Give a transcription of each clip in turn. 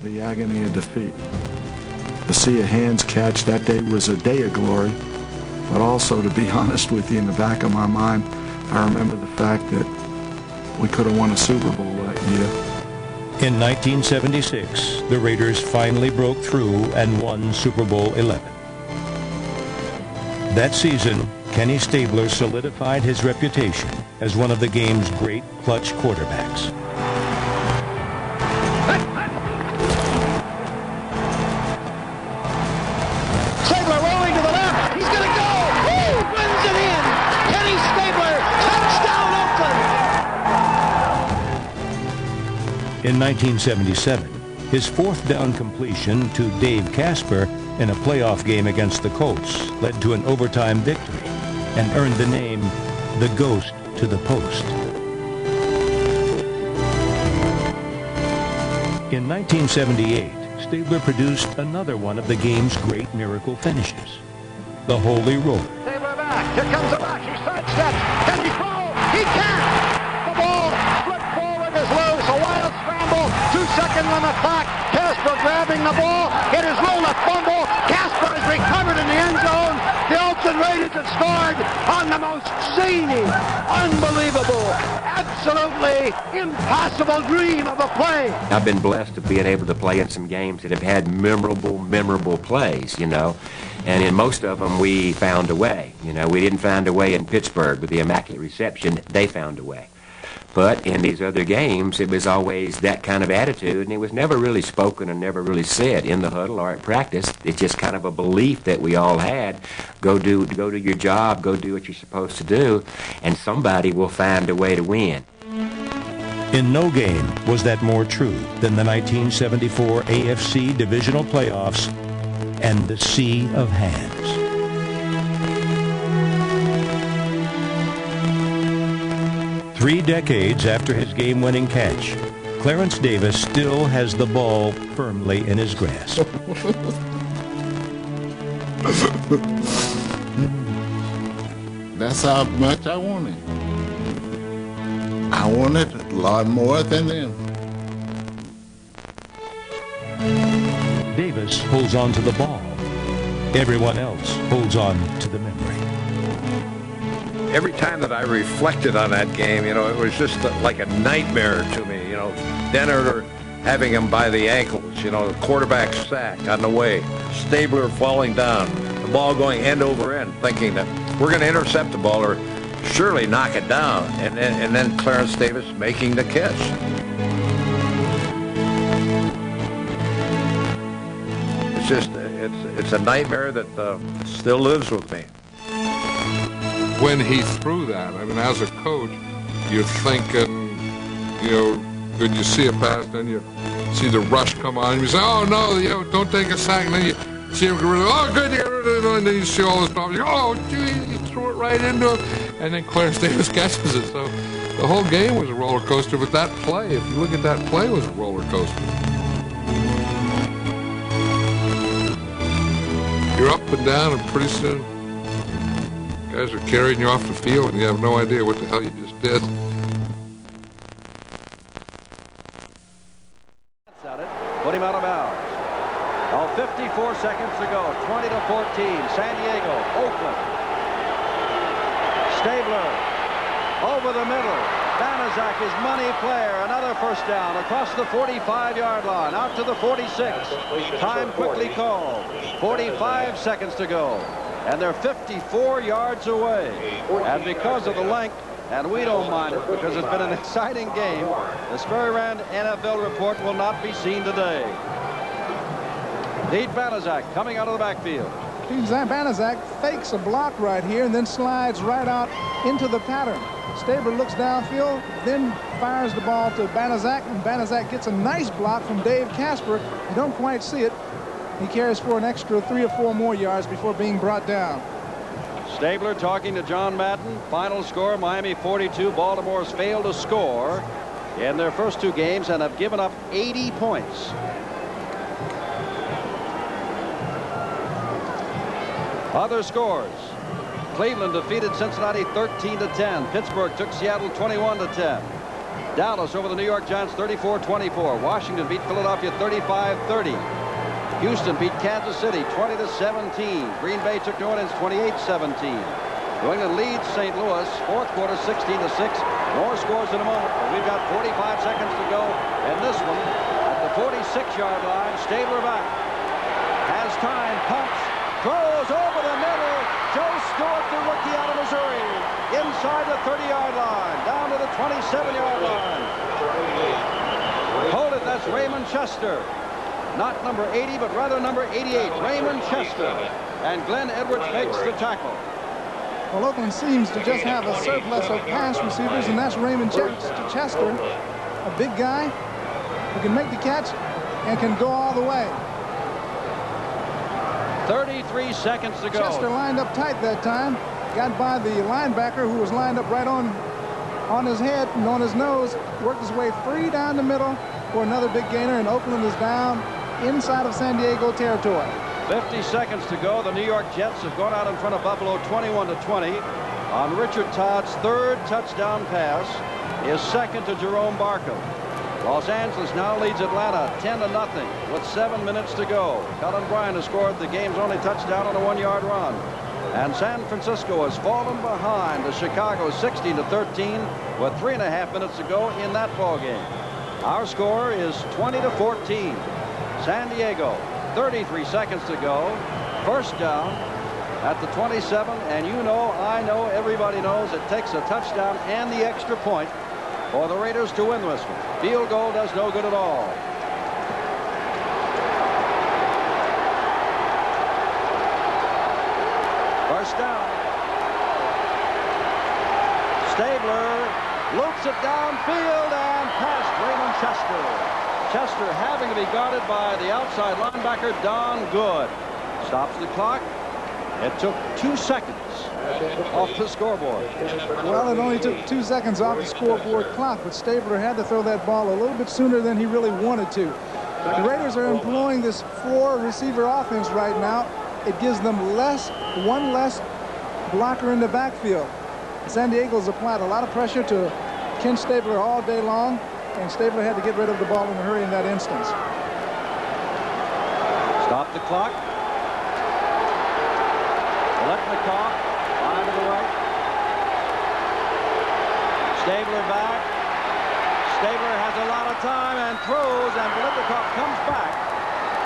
The agony of defeat. To see a hands catch that day was a day of glory, but also, to be honest with you, in the back of my mind, I remember the fact that we could have won a Super Bowl that year. In 1976, the Raiders finally broke through and won Super Bowl 11. That season, Kenny Stabler solidified his reputation as one of the game's great clutch quarterbacks. Stabler rolling to the left. He's going to go. Woo! Runs it in. Kenny Stabler, touchdown Oakland. In 1977, his fourth down completion to Dave Casper in a playoff game against the Colts led to an overtime victory and earned the name the Ghost to the Post. In 1978, Stabler produced another one of the game's great miracle finishes, the Holy Roller. Stabler back. Here comes the back. He sidesteps. Can he throw? He can't. The ball flipped forward is loose. A wild scramble. 2 seconds on the clock. Casper grabbing the ball. It is ruled a fumble. Casper is recovered in the end zone. The Oakland Raiders have scored on the most zany, unbelievable, absolutely impossible dream of a play. I've been blessed to being able to play in some games that have had memorable plays, you know. And in most of them, we found a way. You know, we didn't find a way in Pittsburgh with the Immaculate Reception. They found a way. But in these other games, it was always that kind of attitude, and it was never really spoken and never really said in the huddle or at practice. It's just kind of a belief that we all had. Go do your job, go do what you're supposed to do, and somebody will find a way to win. In no game was that more true than the 1974 AFC divisional playoffs and the Sea of Hands. 3 decades after his game-winning catch, Clarence Davis still has the ball firmly in his grasp. That's how much I wanted. I wanted a lot more than them. Davis holds on to the ball. Everyone else holds on to the memory. Every time that I reflected on that game, you know, it was just like a nightmare to me, you know. Denner having him by the ankles, you know, the quarterback sack on the way, Stabler falling down, the ball going end over end, thinking that we're going to intercept the ball or surely knock it down, and then Clarence Davis making the catch. It's just, it's a nightmare that still lives with me. When he threw that, I mean, as a coach, you're thinking, you know, when you see a pass, then you see the rush come on, and you say, oh, no, you know, don't take a sack, and then you see him go, oh, good, you get rid of it, and then you see all this stuff, you go, oh, geez, he threw it right into him, and then Clarence Davis catches it. So the whole game was a roller coaster, but that play, if you look at that play, was a roller coaster. You're up and down, and pretty soon, guys are carrying you off the field, and you have no idea what the hell you just did. Put him out of bounds. Oh, 54 seconds to go. 20-14. San Diego, Oakland. Stabler over the middle. Banaszak is money player. Another first down across the 45-yard line. Out to the 46. Time quickly called. 45 seconds to go. And they're 54 yards away. And because of the length, and we don't mind it because it's been an exciting game, the Sperry Rand NFL report will not be seen today. Pete Banaszak coming out of the backfield. Banaszak fakes a block right here and then slides right out into the pattern. Stabler looks downfield, then fires the ball to Banaszak, and Banaszak gets a nice block from Dave Casper. You don't quite see it. He carries for an extra 3 or 4 more yards before being brought down. Stabler talking to John Madden. Final score, Miami 42. Baltimore's failed to score in their first 2 games and have given up 80 points. Other scores. Cleveland defeated Cincinnati 13-10. Pittsburgh took Seattle 21-10. Dallas over the New York Giants 34-24. Washington beat Philadelphia 35-30. Houston beat Kansas City 20-17. Green Bay took New Orleans 28-17. New England leads St. Louis, fourth quarter 16-6. More scores in a moment. We've got 45 seconds to go. And this one at the 46-yard line. Stabler back. Has time, pumps, throws over the middle. Joe Stewart, the rookie out of Missouri. Inside the 30-yard line. Down to the 27-yard line. Hold it, that's Raymond Chester. Not number 80, but rather number 88. Raymond Chester. And Glenn Edwards makes the tackle. Well, Oakland seems to just have a surplus of pass receivers, and that's Raymond Chester, a big guy who can make the catch and can go all the way. 33 seconds to go. Chester lined up tight that time, got by the linebacker who was lined up right on his head and on his nose, worked his way free down the middle for another big gainer, and Oakland is down inside of San Diego territory. 50 seconds to go. The New York Jets have gone out in front of Buffalo 21-20 on Richard Todd's third touchdown pass, his second to Jerome Barkham. Los Angeles now leads Atlanta 10-0 with 7 minutes to go. Colin Bryant has scored the game's only touchdown on a 1-yard run. And San Francisco has fallen behind to Chicago 16-13 with 3.5 minutes to go in that ball game. Our score is 20-14. San Diego, 33 seconds to go. First down at the 27, and you know, I know, everybody knows it takes a touchdown and the extra point for the Raiders to win this one. Field goal does no good at all. First down. Stabler loops it downfield and past Raymond Chester. Chester having to be guarded by the outside linebacker, Don Good. Stops the clock. It took 2 seconds off the scoreboard. Well, it only took 2 seconds off the scoreboard clock, but Stabler had to throw that ball a little bit sooner than he really wanted to. The Raiders are employing this 4-receiver offense right now. It gives them one less blocker in the backfield. San Diego's applied a lot of pressure to Ken Stabler all day long, and Stabler had to get rid of the ball in a hurry in that instance. Stop the clock. Letnikoff, line to the right. Stabler back. Stabler has a lot of time and throws, and Letnikoff comes back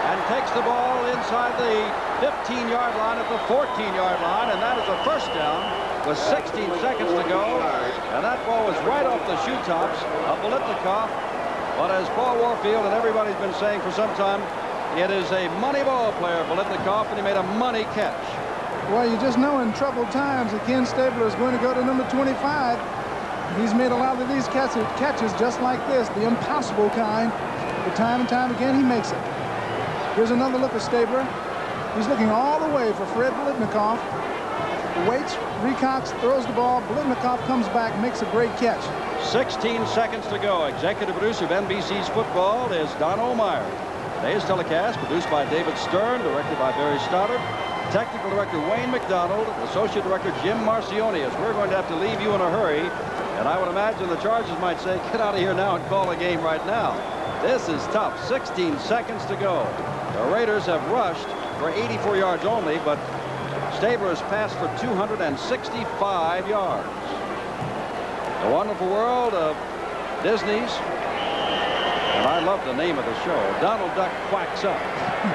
and takes the ball inside the 15-yard line at the 14-yard line, and that is a first down with 16 seconds to go. And that ball was right off the shoe tops of Letnikoff. But as Paul Warfield and everybody's been saying for some time, it is a money ball player, Letnikoff, and he made a money catch. Well, you just know in troubled times that Ken Stabler is going to go to number 25. He's made a lot of these catches just like this, the impossible kind. But time and time again, he makes it. Here's another look at Stabler. He's looking all the way for Fred Biletnikoff. Waits, recocks, throws the ball. Biletnikoff comes back, makes a great catch. 16 seconds to go. Executive producer of NBC's football is Don Omeyer. Today's telecast produced by David Stern, directed by Barry Stoddard. Technical director Wayne McDonald, associate director Jim Marcioni. As we're going to have to leave you in a hurry, and I would imagine the Chargers might say, get out of here now and call a game right now. This is tough. 16 seconds to go. The Raiders have rushed for 84 yards only, but Stabler has passed for 265 yards. The Wonderful World of Disney's, and I love the name of the show, Donald Duck Quacks Up,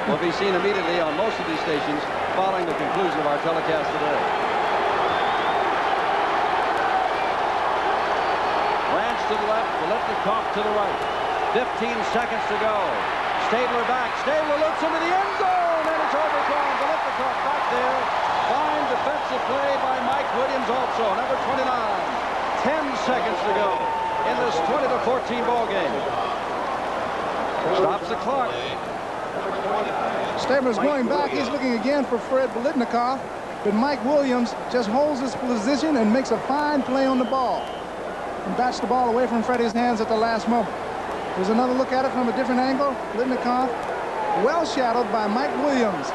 will be seen immediately on most of these stations following the conclusion of our telecast today. Branch to the left, Biletnikoff to the right. 15 seconds to go. Stabler back. Stabler looks into the end zone, and it's overthrown. Biletnikoff back there. Fine defensive play by Mike Williams also, number 29. 10 seconds to go in this 20-14 ball game. Stops the clock. Stabler's going back. He's looking again for Fred Biletnikoff, but Mike Williams just holds his position and makes a fine play on the ball and bats the ball away from Freddie's hands at the last moment. There's another look at it from a different angle. Biletnikoff, well shadowed by Mike Williams.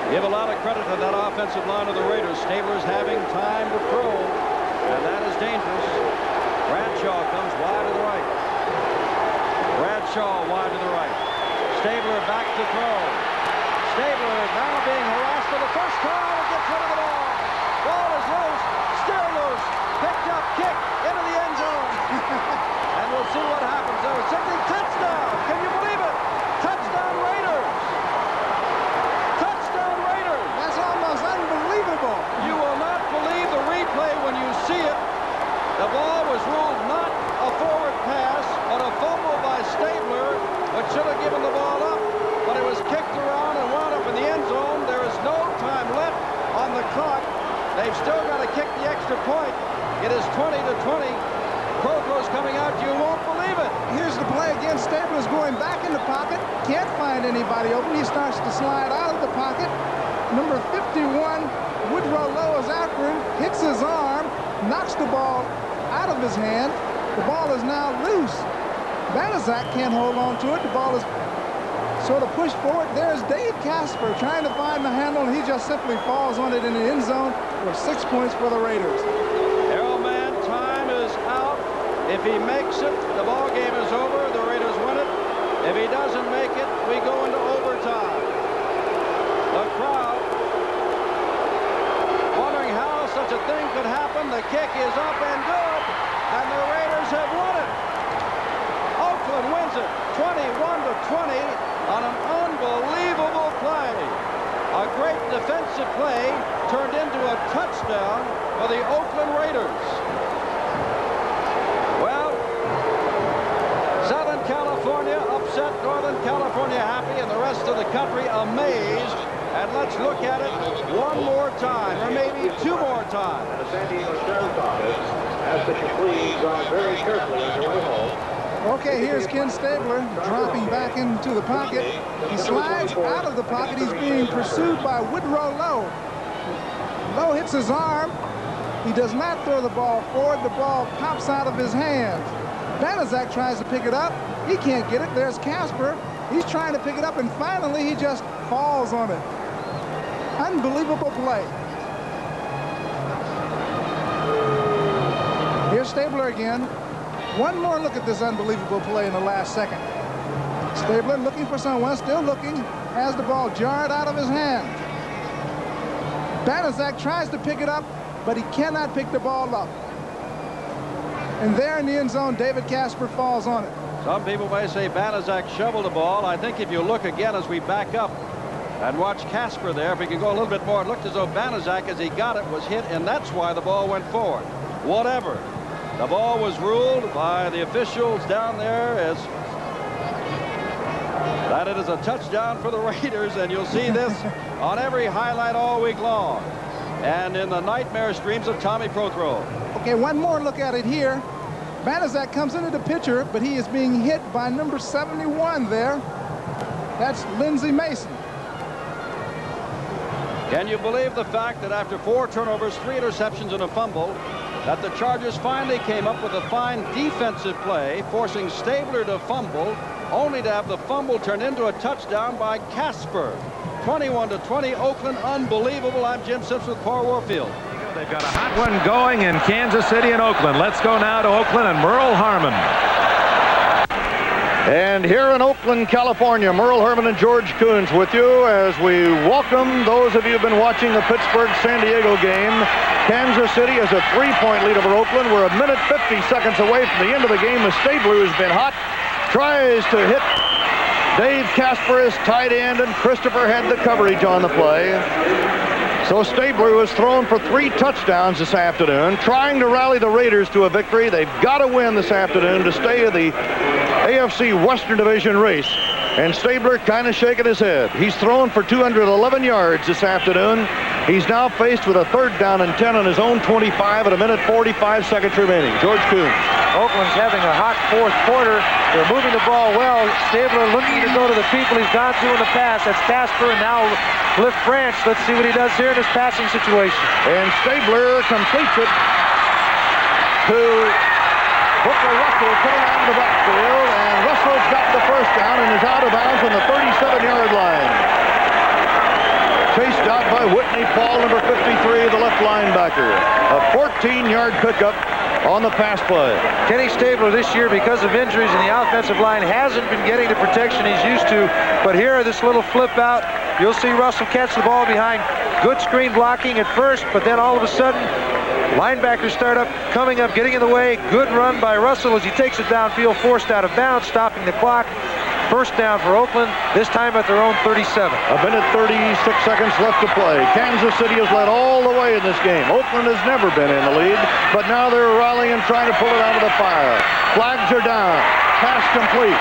Give a lot of credit to that offensive line of the Raiders. Stabler's having time to throw, and that is dangerous. Bradshaw comes wide to the right. Bradshaw wide to the right. Stabler back to throw. Stabler now being harassed for the first time and gets rid of the ball. Ball is loose, still loose, picked up, kick into the end zone. And we'll see what happens. They're signaling touchdown. Can you believe it? Touchdown Raiders. Touchdown Raiders. That's almost unbelievable. You will not believe the replay when you see it. The ball was ruled not a forward pass, but a fumble by Stabler, which should have given the ball up. But it was kicked around and wound up in the end zone. There is no time left on the clock. They've still got to kick the extra point. It is 20-20. Prokhor's coming out. You won't believe it. Here's the play again. Stabler's going back in the pocket. Can't find anybody open. He starts to slide out of the pocket. Number 51, Woodrow Lowe is after him. Hits his arm. Knocks the ball out of his hand. The ball is now loose. Banaszak can't hold on to it. The ball is sort of pushed forward. There's Dave Casper trying to find the handle, and he just simply falls on it in the end zone for 6 points for the Raiders. Arrowman, time is out. If he makes it, the ball game is over. The Raiders win it. If he doesn't make it, we go into overtime. The crowd wondering how such a thing could happen. The kick is up and good, and the Raiders have won it. Oakland wins it 21-20 on an unbelievable play. A great defensive play turned into a touchdown for the Oakland Raiders. Well, Southern California upset, Northern California happy, and the rest of the country amazed. And let's look at it one more time, or maybe two more times. The San Diego Sheriff's Office asks that you please drive very carefully on your way home. Okay, here's Ken Stabler dropping back into the pocket. He slides out of the pocket. He's being pursued by Woodrow Lowe. Lowe hits his arm. He does not throw the ball forward. The ball pops out of his hands. Banaszak tries to pick it up. He can't get it. There's Casper. He's trying to pick it up, and finally he just falls on it. Unbelievable play. Here's Stabler again. One more look at this unbelievable play in the last second. Stabler looking for someone, still looking, has the ball jarred out of his hand. Banaszak tries to pick it up, but he cannot pick the ball up. And there in the end zone, David Casper falls on it. Some people may say Banaszak shoveled the ball. I think if you look again as we back up and watch Casper there, if we can go a little bit more, it looked as though Banaszak, as he got it, was hit, and that's why the ball went forward. Whatever. The ball was ruled by the officials down there as that it is a touchdown for the Raiders, and you'll see this on every highlight all week long and in the nightmare streams of Tommy Prokhor. Okay, one more look at it here. Banaszak comes into the picture, but he is being hit by number 71 there. That's Lindsey Mason. Can you believe the fact that after 4 turnovers, 3 interceptions, and a fumble, that the Chargers finally came up with a fine defensive play, forcing Stabler to fumble, only to have the fumble turned into a touchdown by Casper. 21-20, Oakland, unbelievable. I'm Jim Simpson with Paul Warfield. They've got a hot one going in Kansas City and Oakland. Let's go now to Oakland and Merle Harmon. And here in Oakland, California, Merle Herman and George Coons with you as we welcome those of you who've been watching the Pittsburgh-San Diego game. Kansas City has a 3-point lead over Oakland. We're a minute 50 seconds away from the end of the game. The Stabler, who's been hot, tries to hit Dave Casper as tight end, and Christopher had the coverage on the play. So Stabler was thrown for 3 touchdowns this afternoon, trying to rally the Raiders to a victory. They've got to win this afternoon to stay in the AFC Western Division race. And Stabler kind of shaking his head. He's thrown for 211 yards this afternoon. He's now faced with a 3rd down and 10 on his own 25 at a minute 45 seconds remaining. George Coons. Oakland's having a hot 4th quarter. They're moving the ball well. Stabler looking to go to the people he's gone to in the past. That's Casper and now Cliff Branch. Let's see what he does here in this passing situation. And Stabler completes it to Booker Russell coming out of the backfield, and Russell's got the 1st down and is out of bounds on the 37-yard line. Chased out by Whitney Paul, number 53, the left linebacker. A 14-yard pickup on the pass play. Kenny Stabler this year, because of injuries in the offensive line, hasn't been getting the protection he's used to. But here, this little flip out, you'll see Russell catch the ball behind good screen blocking at first, but then all of a sudden, linebackers start up, coming up, getting in the way. Good run by Russell as he takes it downfield, forced out of bounds, stopping the clock. First down for Oakland, this time at their own 37. A minute 36 seconds left to play. Kansas City has led all the way in this game. Oakland has never been in the lead, but now they're rallying and trying to pull it out of the fire. Flags are down. Pass complete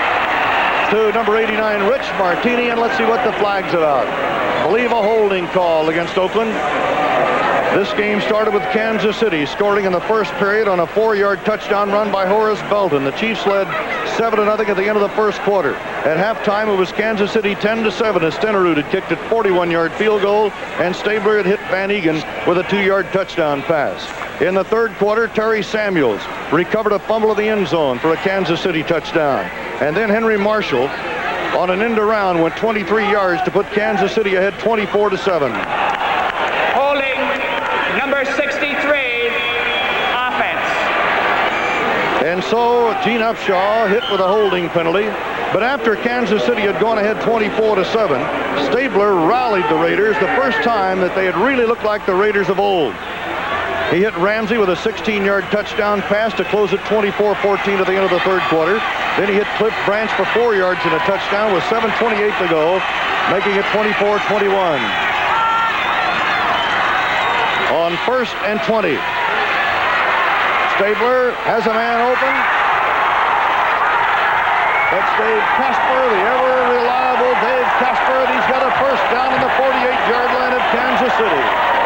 to number 89, Rich Martini, and let's see what the flag's about. I believe a holding call against Oakland. This game started with Kansas City scoring in the first period on a 4-yard touchdown run by Horace Belton. The Chiefs led 7-0 at the end of the first quarter. At halftime, it was Kansas City 10-7 as Stenerud had kicked a 41-yard field goal, and Stabler had hit Van Egan with a 2-yard touchdown pass. In the third quarter, Terry Samuels recovered a fumble in the end zone for a Kansas City touchdown. And then Henry Marshall, on an end around, went 23 yards to put Kansas City ahead 24-7. Number 63, offense. And so Gene Upshaw hit with a holding penalty. But after Kansas City had gone ahead 24-7, Stabler rallied the Raiders the first time that they had really looked like the Raiders of old. He hit Ramsey with a 16-yard touchdown pass to close it 24-14 at the end of the third quarter. Then he hit Cliff Branch for 4 yards and a touchdown with 7:28 to go, making it 24-21. On 1st and 20. Stabler has a man open. That's Dave Casper, the ever-reliable Dave Casper, and he's got a first down on the 48-yard line of Kansas City.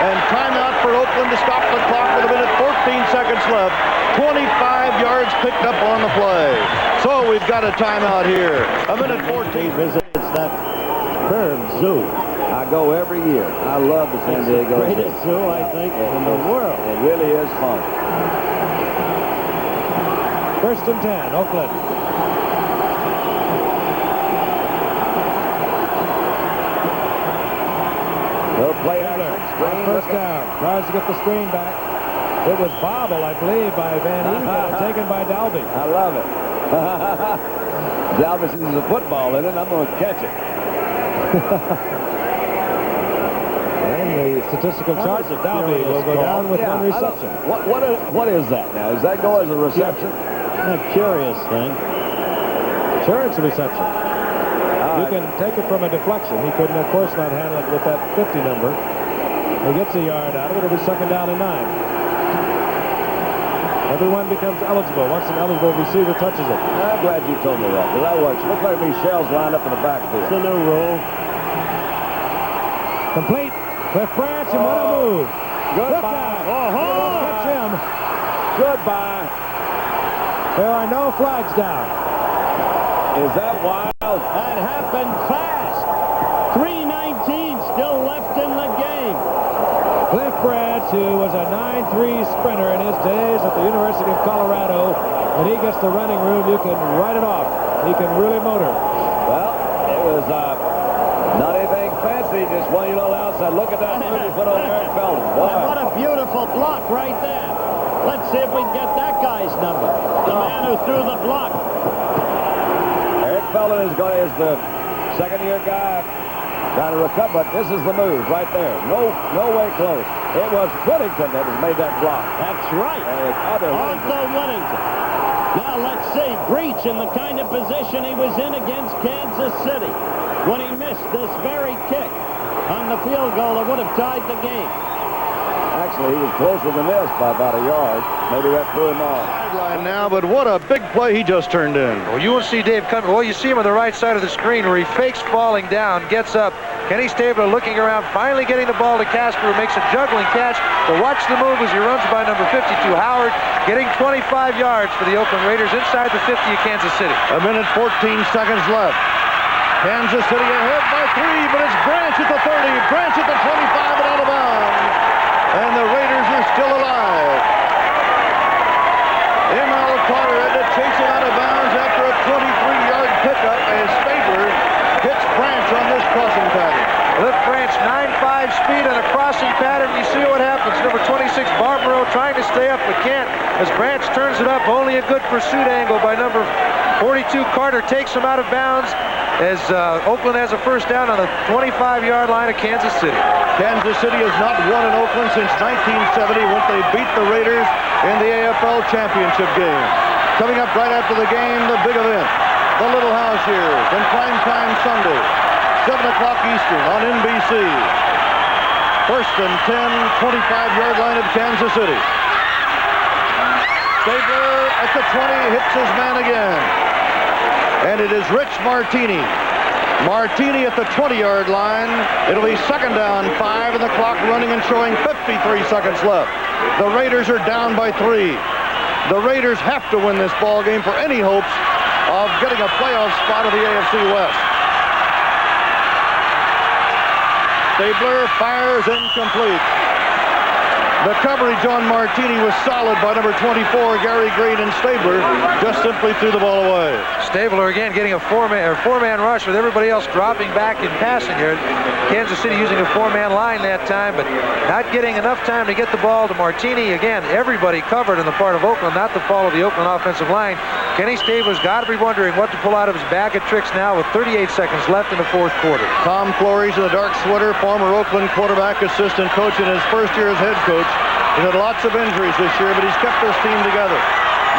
And timeout for Oakland to stop the clock with a minute 14 seconds left. 25 yards picked up on the play. So we've got a timeout here. A minute 14. Visits that Curve Zoo. I go every year. I love the San Diego Zoo. Greatest zoo, I think, in the world. It really is fun. 1st and 10, Oakland. They'll play first down. Tries to get the screen back. It was bobbled, I believe, by Van Egan and taken by Dalby. I love it. Dalby sees a football in it. I'm going to catch it. And the statistical chart that Dalby will go down with one reception. What is that now? Does that go as a reception? A curious thing. Sure, it's a reception. You can take it from a deflection. He couldn't, of course, not handle it with that 50 number. He gets a yard out of it. It'll be 2nd down and 9. Everyone becomes eligible once an eligible receiver touches it. I'm glad you told me that, because that works. Looks like these shells lined up in the backfield. It's a new rule. Complete. Cliff Branch, and what a move. Goodbye. Catch him. Goodbye. There are no flags down. Is that wild? That happened fast. 3:19 still left in the game. Cliff Branch, who was a 9.3 sprinter in his days at the University of Colorado, when he gets the running room, you can write it off. He can really motor. Well, it was not anything fancy, just one little outside. Look at that move he put on Eric Felton. What a beautiful block right there. Let's see if we can get that guy's number. The man who threw the block. Eric Felton is the second-year guy trying to recover, but this is the move right there. No way close. It was Whittington that has made that block. That's right. Arthur Whittington. Now let's see. Breach in the kind of position he was in against Kansas City when he missed this very kick on the field goal that would have tied the game. Actually, he was closer than this by about a yard. Maybe that threw him off. Sideline now, but what a big play he just turned in. Well, you will see Dave coming. Well, you see him on the right side of the screen where he fakes falling down, gets up. Kenny Stabler looking around, finally getting the ball to Casper, who makes a juggling catch. But watch the move as he runs by number 52, Howard, getting 25 yards for the Oakland Raiders inside the 50 of Kansas City. A minute 14 seconds left. Kansas City ahead by 3, but it's Branch at the 30, Branch at the 25 and out of bounds. And the Raiders are still alive. M.L. Carter had to chase him out of bounds after a 23-yard pickup as Stabler hits Branch on this crossing pattern. Cliff Branch, 9.5 speed on a crossing pattern. You see what happens. Number 26, Barbaro trying to stay up but can't as Branch turns it up. Only a good pursuit angle by number 42 Carter takes him out of bounds as Oakland has a first down on the 25-yard line of Kansas City. Kansas City has not won in Oakland since 1970 when they beat the Raiders in the AFL championship game. Coming up right after the game, the big event, the Little House Years, in primetime Sunday, 7 o'clock Eastern on NBC. First and 10, 25-yard line of Kansas City. Stabler at the 20, hits his man again. And it is Rich Martini. Martini at the 20-yard line. It'll be second down, 5, and the clock running and showing 53 seconds left. The Raiders are down by 3. The Raiders have to win this ball game for any hopes of getting a playoff spot of the AFC West. Stabler fires incomplete. The coverage on Martini was solid by number 24, Gary Green, and Stabler just simply threw the ball away. Stabler again getting a four-man rush with everybody else dropping back in passing here. Kansas City using a four-man line that time, but not getting enough time to get the ball to Martini. Again, everybody covered in the part of Oakland, not the fault of the Oakland offensive line. Kenny Stabler's got to be wondering what to pull out of his bag of tricks now with 38 seconds left in the fourth quarter. Tom Flores in the dark sweater, former Oakland quarterback assistant coach in his first year as head coach. He's had lots of injuries this year, but he's kept this team together.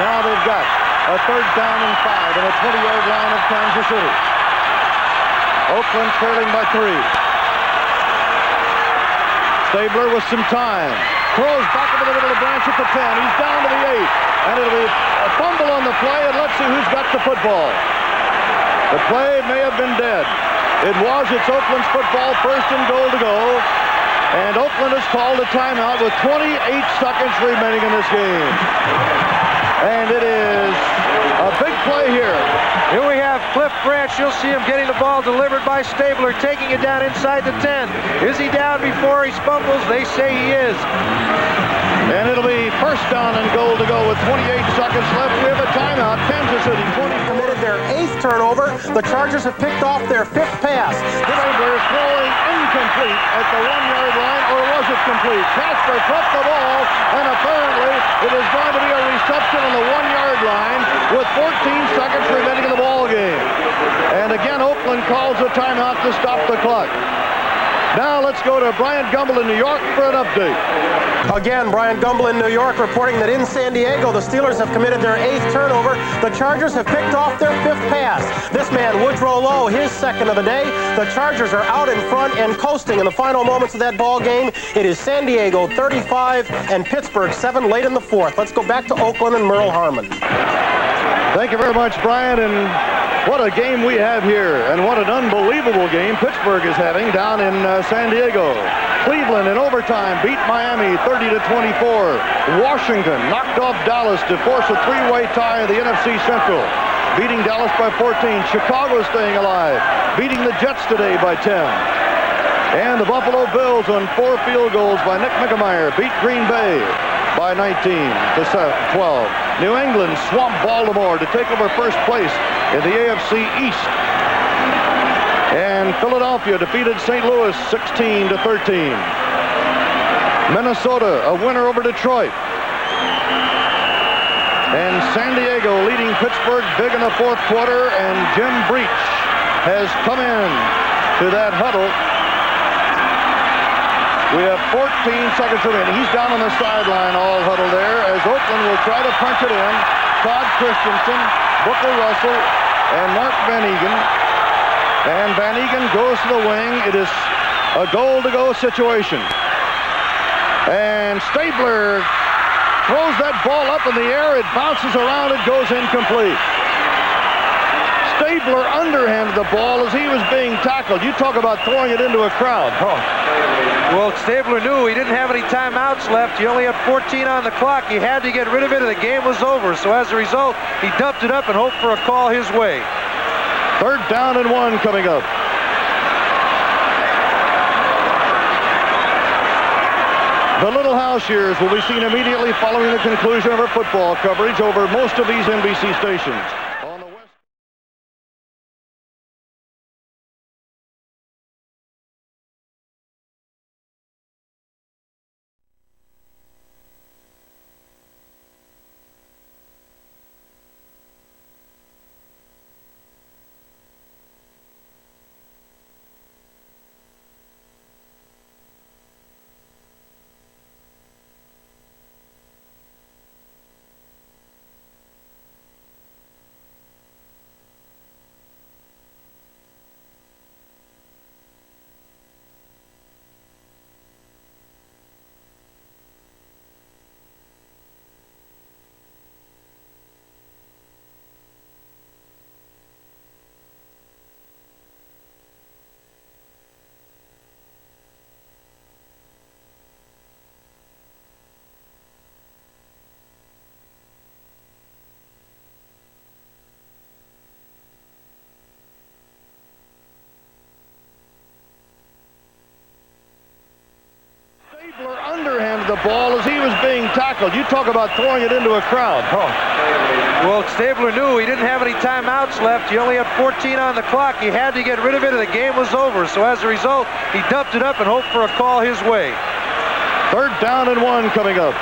Now they've got a third down and 5 on the 20-yard line of Kansas City. Oakland trailing by 3. Stabler with some time. Throws back into the middle of the Branch at the 10. He's down to the 8. And it'll be a fumble on the play, and let's see who's got the football. The play may have been dead. It was. It's Oakland's football, first and goal to go. And Oakland has called a timeout with 28 seconds remaining in this game. And it is a big play here. Here we have Cliff Branch. You'll see him getting the ball delivered by Stabler, taking it down inside the 10. Is he down before he fumbles? They say he is. And it'll be first down and goal to go with 28 seconds left. We have a timeout. Kansas City 20 committed their 8th turnover. The Chargers have picked off their 5th pass. Stabler is throwing incomplete at the 1-yard line, or was it complete? Casper flipped the ball, and apparently it is going to be a reception on the 1-yard line with 14 seconds remaining in the ball game. And again, Oakland calls a timeout to stop the clock. Now let's go to Brian Gumbel in New York for an update. Again, Brian Gumbel in New York reporting that in San Diego, the Steelers have committed their 8th turnover. The Chargers have picked off their 5th pass. This man, Woodrow Lowe, his 2nd of the day. The Chargers are out in front and coasting in the final moments of that ball game. It is San Diego 35 and Pittsburgh 7 late in the 4th. Let's go back to Oakland and Merle Harmon. Thank you very much, Brian, and what a game we have here, and what an unbelievable game Pittsburgh is having down in San Diego. Cleveland in overtime beat Miami 30-24. Washington knocked off Dallas to force a 3-way tie of the NFC Central, beating Dallas by 14. Chicago staying alive, beating the Jets today by 10. And the Buffalo Bills on 4 field goals by Nick Mickemeyer beat Green Bay by 19-12. New England swamped Baltimore to take over first place in the AFC East. And Philadelphia defeated St. Louis 16-13. Minnesota a winner over Detroit. And San Diego leading Pittsburgh big in the 4th quarter, and Jim Breach has come in to that huddle. We have 14 seconds remaining. He's down on the sideline, all huddled there, as Oakland will try to punch it in. Todd Christensen, Booker Russell, and Mark Van Egan. And Van Egan goes to the wing. It is a goal-to-go situation. And Stabler throws that ball up in the air. It bounces around. It goes incomplete. Stabler underhanded the ball as he was being tackled. You talk about throwing it into a crowd. Oh. Well, Stabler knew he didn't have any timeouts left. He only had 14 on the clock. He had to get rid of it, and the game was over. So as a result, he dumped it up and hoped for a call his way. 3rd down and 1 coming up. The Little House Years will be seen immediately following the conclusion of our football coverage over most of these NBC stations. the ball as he was being tackled. You talk about throwing it into a crowd. Oh. Well, Stabler knew he didn't have any timeouts left. He only had 14 on the clock. He had to get rid of it, and the game was over. So as a result, he dumped it up and hoped for a call his way. 3rd down and 1 coming up.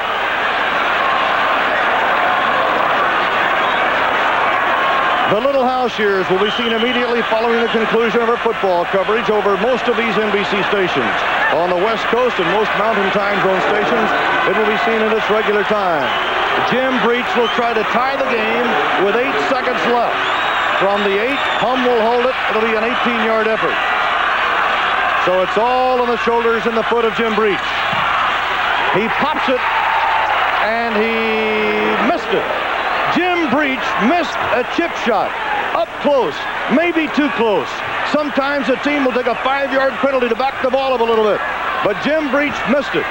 The Little House Years will be seen immediately following the conclusion of our football coverage over most of these NBC stations. On the West Coast and most Mountain Time Zone stations, it will be seen in its regular time. Jim Breach will try to tie the game with 8 seconds left. From the 8, Hum will hold it. It'll be an 18-yard effort. So it's all on the shoulders and the foot of Jim Breach. He pops it, and he missed it. Jim Breach missed a chip shot. Up close, maybe too close. Sometimes a team will take a 5-yard penalty to back the ball up a little bit. But Jim Breach missed it.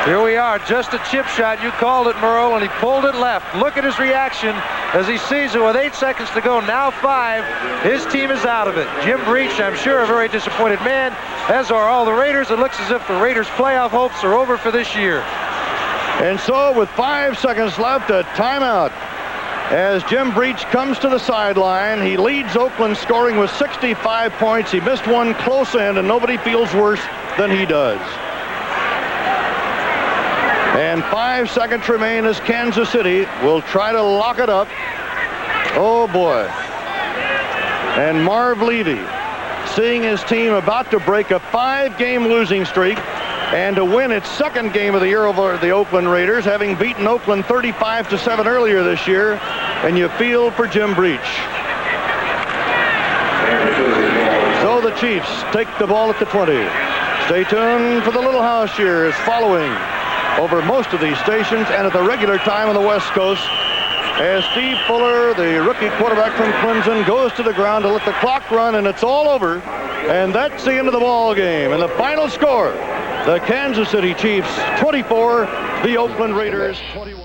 Here we are, just a chip shot. You called it, Merle, and he pulled it left. Look at his reaction as he sees it with 8 seconds to go. Now 5. His team is out of it. Jim Breach, I'm sure, a very disappointed man, as are all the Raiders. It looks as if the Raiders' playoff hopes are over for this year. And so with 5 seconds left, a timeout. As Jim Breach comes to the sideline, he leads Oakland scoring with 65 points. He missed one close end, and nobody feels worse than he does. And 5 seconds remain as Kansas City will try to lock it up. Oh, boy. And Marv Levy, seeing his team about to break a 5-game losing streak and to win its 2nd game of the year over the Oakland Raiders, having beaten Oakland 35-7 earlier this year, and you feel for Jim Breach. So the Chiefs take the ball at the 20. Stay tuned for the Little House Years following over most of these stations and at the regular time on the West Coast as Steve Fuller, the rookie quarterback from Clemson, goes to the ground to let the clock run, and it's all over. And that's the end of the ball game. And the final score, the Kansas City Chiefs 24, the Oakland Raiders 21.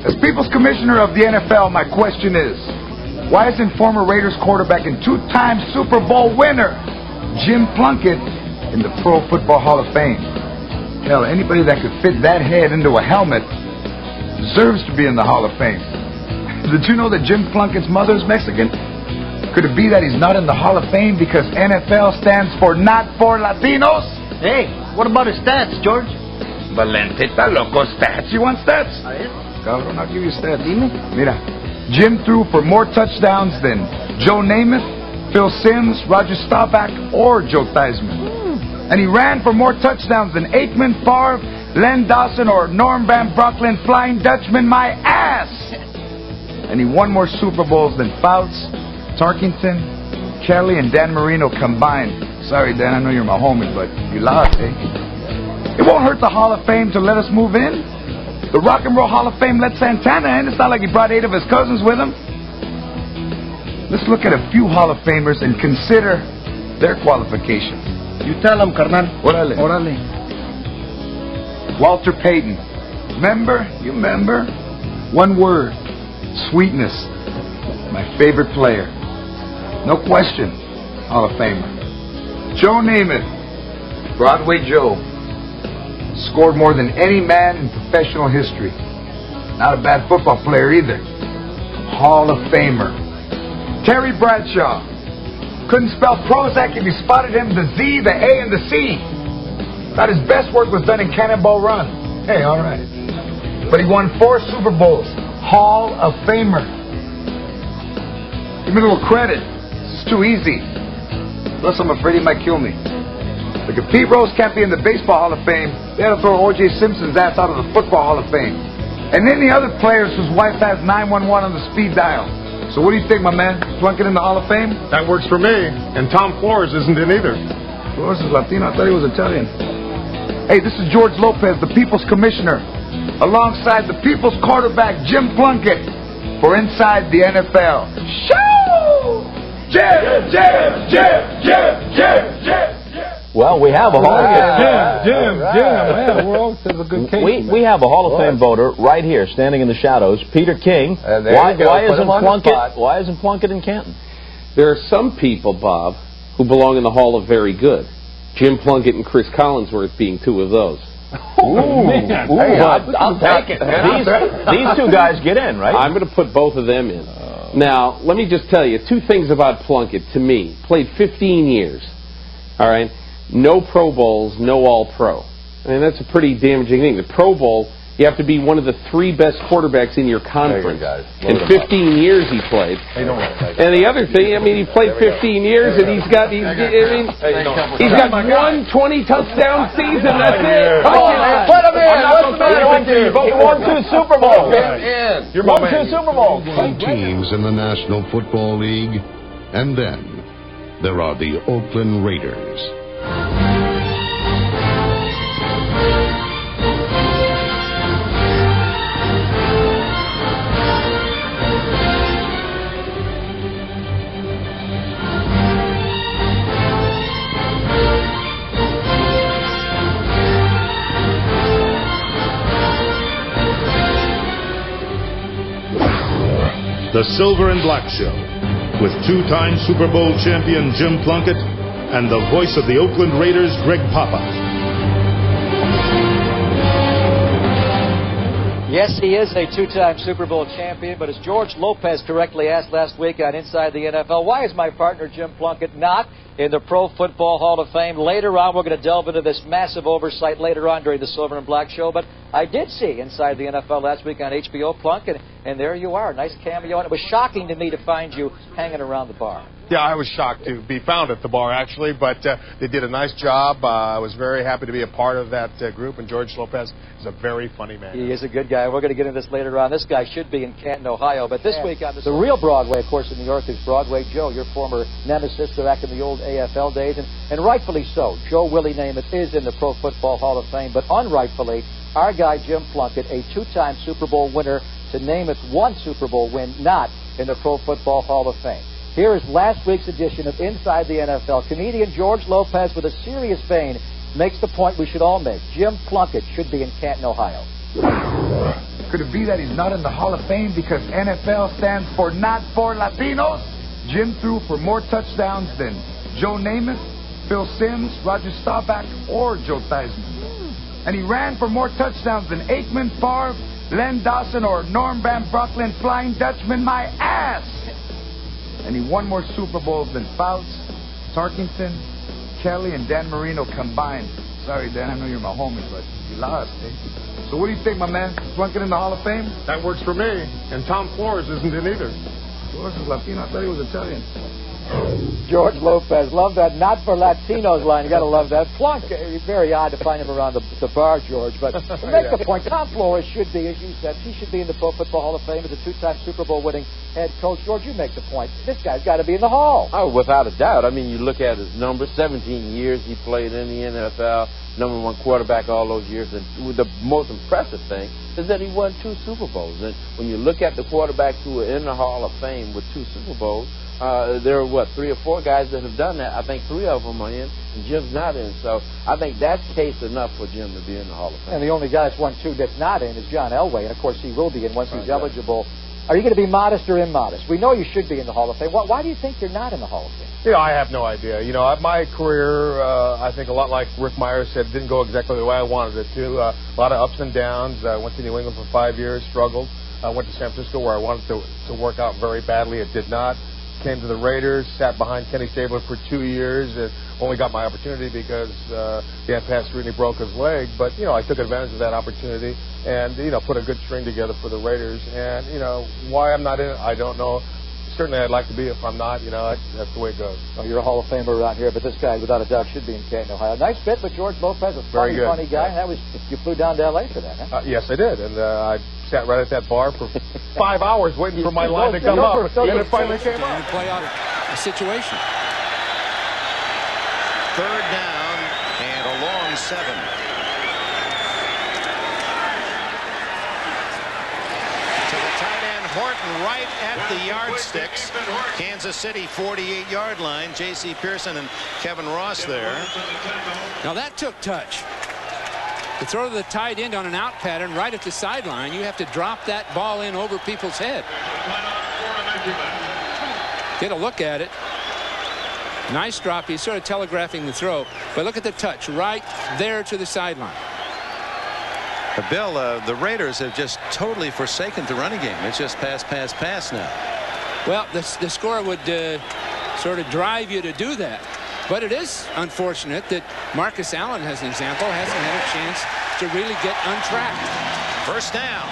As People's Commissioner of the NFL, my question is, why isn't former Raiders quarterback and 2-time Super Bowl winner Jim Plunkett in the Pro Football Hall of Fame? Hell, anybody that could fit that head into a helmet deserves to be in the Hall of Fame. Did you know that Jim Plunkett's mother's Mexican? Could it be that he's not in the Hall of Fame because NFL stands for not for Latinos? Hey, what about his stats, George? Valentita loco, stats. You want stats? Cabrón, I'll give you stats. Dime. Mira, Jim threw for more touchdowns than Joe Namath, Phil Simms, Roger Staubach, or Joe Theismann. And he ran for more touchdowns than Aikman, Favre, Len Dawson, or Norm Van Brocklin, Flying Dutchman, my ass! And he won more Super Bowls than Fouts, Tarkington, Kelly, and Dan Marino combined. Sorry, Dan, I know you're my homie, but you lost, eh? It won't hurt the Hall of Fame to let us move in. The Rock and Roll Hall of Fame let Santana in. It's not like he brought 8 of his cousins with him. Let's look at a few Hall of Famers and consider their qualifications. You tell him, carnal. Órale. Órale. Walter Payton. Remember? You remember? One word. Sweetness. My favorite player. No question. Hall of Famer. Joe Namath. Broadway Joe. Scored more than any man in professional history. Not a bad football player either. Hall of Famer. Terry Bradshaw. Couldn't spell Prozac if you spotted him the Z, the A, and the C. Thought his best work was done in Cannonball Run. Hey, all right. But he won 4 Super Bowls. Hall of Famer. Give me a little credit. This is too easy. Plus, I'm afraid he might kill me. Like if Pete Rose can't be in the Baseball Hall of Fame, they had to throw O.J. Simpson's ass out of the Football Hall of Fame. And any other players whose wife has 911 on the speed dial. So what do you think, my man? Plunkett in the Hall of Fame? That works for me. And Tom Flores isn't in either. Flores is Latino. I thought he was Italian. Hey, this is George Lopez, the People's Commissioner, alongside the People's Quarterback, Jim Plunkett, for Inside the NFL. Shoo! Jim, Jim, Jim, Jim, Jim, Jim. Well, we have a Hall of Fame. Jim. Man, we're all to the good case. We have a Hall of Fame voter right here, standing in the shadows, Peter King. Why isn't Plunkett in Canton? There are some people, Bob, who belong in the Hall of Very Good. Jim Plunkett and Chris Collinsworth being two of those. Ooh, man. Hey, I'll take it. These two guys get in, right? I'm going to put both of them in. Now, let me just tell you, two things about Plunkett, to me. Played 15 years, all right? No Pro Bowls, no All-Pro. I mean, that's a pretty damaging thing. The Pro Bowl, you have to be one of the 3 best quarterbacks in your conference. In 15 years he played. And the other thing, I mean, he played 15 years, and he's got one 20-touchdown season. That's it. Come on, put him in. What's the matter with you? He won 2 Super Bowls. You're my won 2 man. Super Bowls. 2 teams in the National Football League, and then there are the Oakland Raiders. The Silver and Black Show, with 2-time Super Bowl champion Jim Plunkett and the voice of the Oakland Raiders, Greg Papa. Yes, he is a 2-time Super Bowl champion, but as George Lopez correctly asked last week on Inside the NFL, why is my partner Jim Plunkett not in the Pro Football Hall of Fame? Later on, we're going to delve into this massive oversight later on during the Silver and Black Show, but I did see Inside the NFL last week on HBO, Plunkett, and there you are, nice cameo, and it was shocking to me to find you hanging around the bar. Yeah, I was shocked to be found at the bar, actually, but they did a nice job. I was very happy to be a part of that group, and George Lopez is a very funny man. He is a good guy. We're going to get into this later on. This guy should be in Canton, Ohio, but this week on the real Broadway, of course, in New York is Broadway Joe, your former nemesis back in the old AFL days, and rightfully so. Joe Willie Namath is in the Pro Football Hall of Fame, but unrightfully, our guy Jim Plunkett, a 2-time Super Bowl winner, to Namath 1 Super Bowl win, not in the Pro Football Hall of Fame. Here is last week's edition of Inside the NFL. Comedian George Lopez, with a serious vein, makes the point we should all make. Jim Plunkett should be in Canton, Ohio. Could it be that he's not in the Hall of Fame because NFL stands for Not for Latinos? Jim threw for more touchdowns than Joe Namath, Phil Simms, Roger Staubach, or Joe Theismann. And he ran for more touchdowns than Aikman, Favre, Len Dawson, or Norm Van Brocklin, Flying Dutchman, my ass! And he won more Super Bowls than Fouts, Tarkington, Kelly, and Dan Marino combined. Sorry, Dan, I know you're my homie, but you lost, eh? So what do you think, my man? Plunkett in the Hall of Fame? That works for me. And Tom Flores isn't in either. Flores is Latino. I thought he was Italian. George Lopez, love that Not for Latinos line. You got to love that. Plunk, very odd to find him around the bar, George. But make the point. Tom Flores should be, as you said, he should be in the Pro Football Hall of Fame as a 2-time Super Bowl winning head coach. George, you make the point. This guy's got to be in the Hall. Oh, without a doubt. I mean, you look at his numbers. 17 years he played in the NFL. #1 quarterback all those years. And the most impressive thing is that he won 2 Super Bowls. And when you look at the quarterbacks who are in the Hall of Fame with 2 Super Bowls, there are, 3 or 4 guys that have done that. I think 3 of them are in, and Jim's not in. So I think that's case enough for Jim to be in the Hall of Fame. And the only guy that's won 2 that's not in is John Elway. And, of course, he will be in once he's eligible. Are you going to be modest or immodest? We know you should be in the Hall of Fame. Why do you think you're not in the Hall of Fame? You know, I have no idea. You know, my career, I think a lot like Rick Myers said, didn't go exactly the way I wanted it to. A lot of ups and downs. I went to New England for 5 years, struggled. I went to San Francisco where I wanted to work out very badly. It did not. Came to the Raiders, sat behind Kenny Stabler for 2 years, and only got my opportunity because Dan Pastorini broke his leg. But, you know, I took advantage of that opportunity and, you know, put a good string together for the Raiders. And, you know, why I'm not in it, I don't know. Certainly I'd like to be if I'm not, you know, that's the way it goes. Well, you're a Hall of Famer around here, but this guy, without a doubt, should be in Canton, Ohio. Nice bit, but George Lopez, a funny guy. And that was, you flew down to L.A. for that, huh? Yes, I did. And I sat right at that bar for 5 hours waiting for my line to come up. And it finally came up. Playoff situation. 3rd down and a long 7. Horton right at the yardsticks. Kansas City 48-yard line. J.C. Pearson and Kevin Ross there. Now that took touch. To throw to the tight end on an out pattern right at the sideline, you have to drop that ball in over people's head. Get a look at it. Nice drop. He's sort of telegraphing the throw. But look at the touch right there to the sideline. Bill, the Raiders have just totally forsaken the running game. It's just pass, pass, pass now. Well, the score would sort of drive you to do that. But it is unfortunate that Marcus Allen, as an example, hasn't had a chance to really get untracked. First down.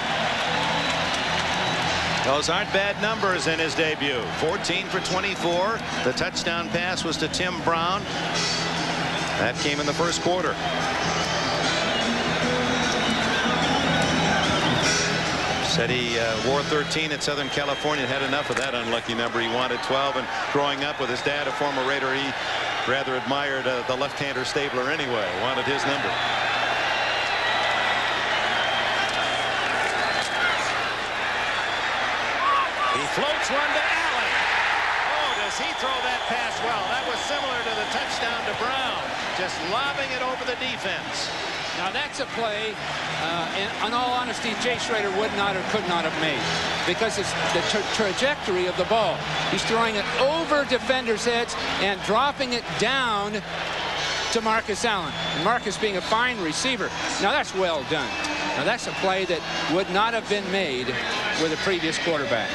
Those aren't bad numbers in his debut. 14 for 24. The touchdown pass was to Tim Brown. That came in the first quarter. Said he wore 13 at Southern California, had enough of that unlucky number. He wanted 12, and growing up with his dad, a former Raider, he rather admired the left-hander Stabler anyway. Wanted his number. He floats one to Allen. Oh, does he throw that pass well? That was similar to the touchdown to Brown. Just lobbing it over the defense. Now that's a play, in all honesty, Jay Schrader would not or could not have made, because it's the trajectory of the ball. He's throwing it over defenders' heads and dropping it down to Marcus Allen. And Marcus being a fine receiver. Now that's well done. Now that's a play that would not have been made with a previous quarterback.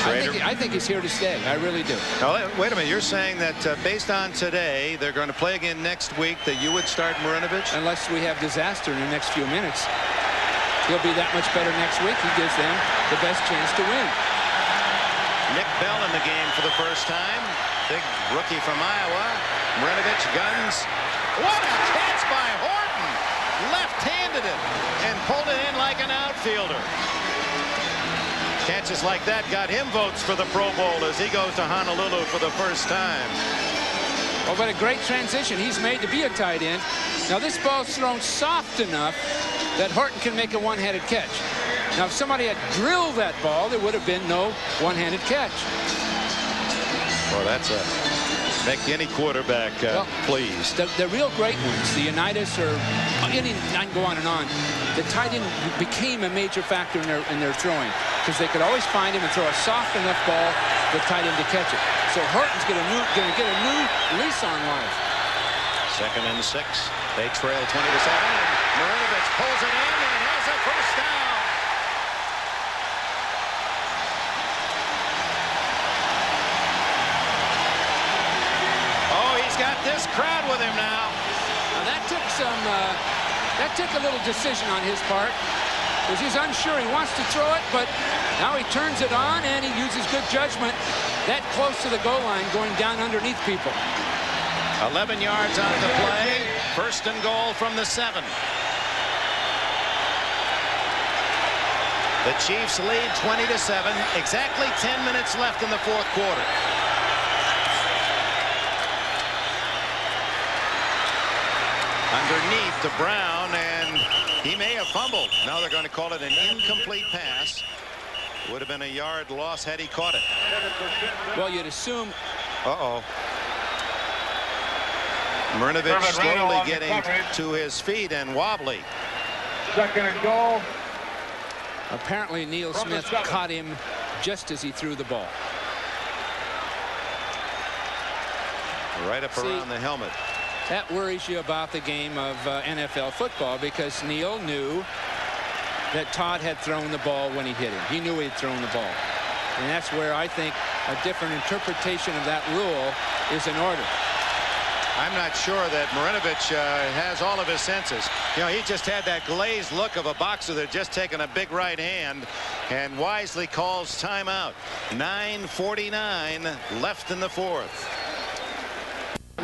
I think he's here to stay. I really do. Now, wait a minute. You're saying that based on today, they're going to play again next week, that you would start Marinovich? Unless we have disaster in the next few minutes. He'll be that much better next week. He gives them the best chance to win. Nick Bell in the game for the first time. Big rookie from Iowa. Marinovich guns. What a catch by Horton. Left-handed it and pulled it in like an outfielder. Catches like that got him votes for the Pro Bowl as he goes to Honolulu for the first time. Oh, but a great transition he's made to be a tight end. Now this ball's thrown soft enough that Horton can make a one-handed catch. Now if somebody had drilled that ball, there would have been no one-handed catch. Well, that's a make any quarterback pleased. The real great ones, the Unitas or I can go on and on. The tight end became a major factor in their throwing, because they could always find him and throw a soft enough ball for the tight end to catch it. So Horton's going to get a new lease on life. 2nd and 6. They trail 20-7, and Marinovich pulls it in and has a first down. Oh, he's got this crowd with him now. Now that took some. That took a little decision on his part, because he's unsure. He wants to throw it, but now he turns it on and he uses good judgment that close to the goal line, going down underneath people. 11 yards on the play. 1st and goal from the 7. The Chiefs lead 20-7. Exactly 10 minutes left in the 4th quarter. Underneath to Brown, and he may have fumbled. Now they're going to call it an incomplete pass. Would have been a yard loss had he caught it. Well, you'd assume. Uh-oh. Marinovich slowly getting to his feet and wobbly. 2nd and goal. Apparently Neil Smith caught him just as he threw the ball. Right up around the helmet. That worries you about the game of NFL football, because Neil knew that Todd had thrown the ball when he hit him. He knew he had thrown the ball. And that's where I think a different interpretation of that rule is in order. I'm not sure that Marinovich has all of his senses. You know, he just had that glazed look of a boxer that just taken a big right hand and wisely calls timeout. 9:49 left in the 4th.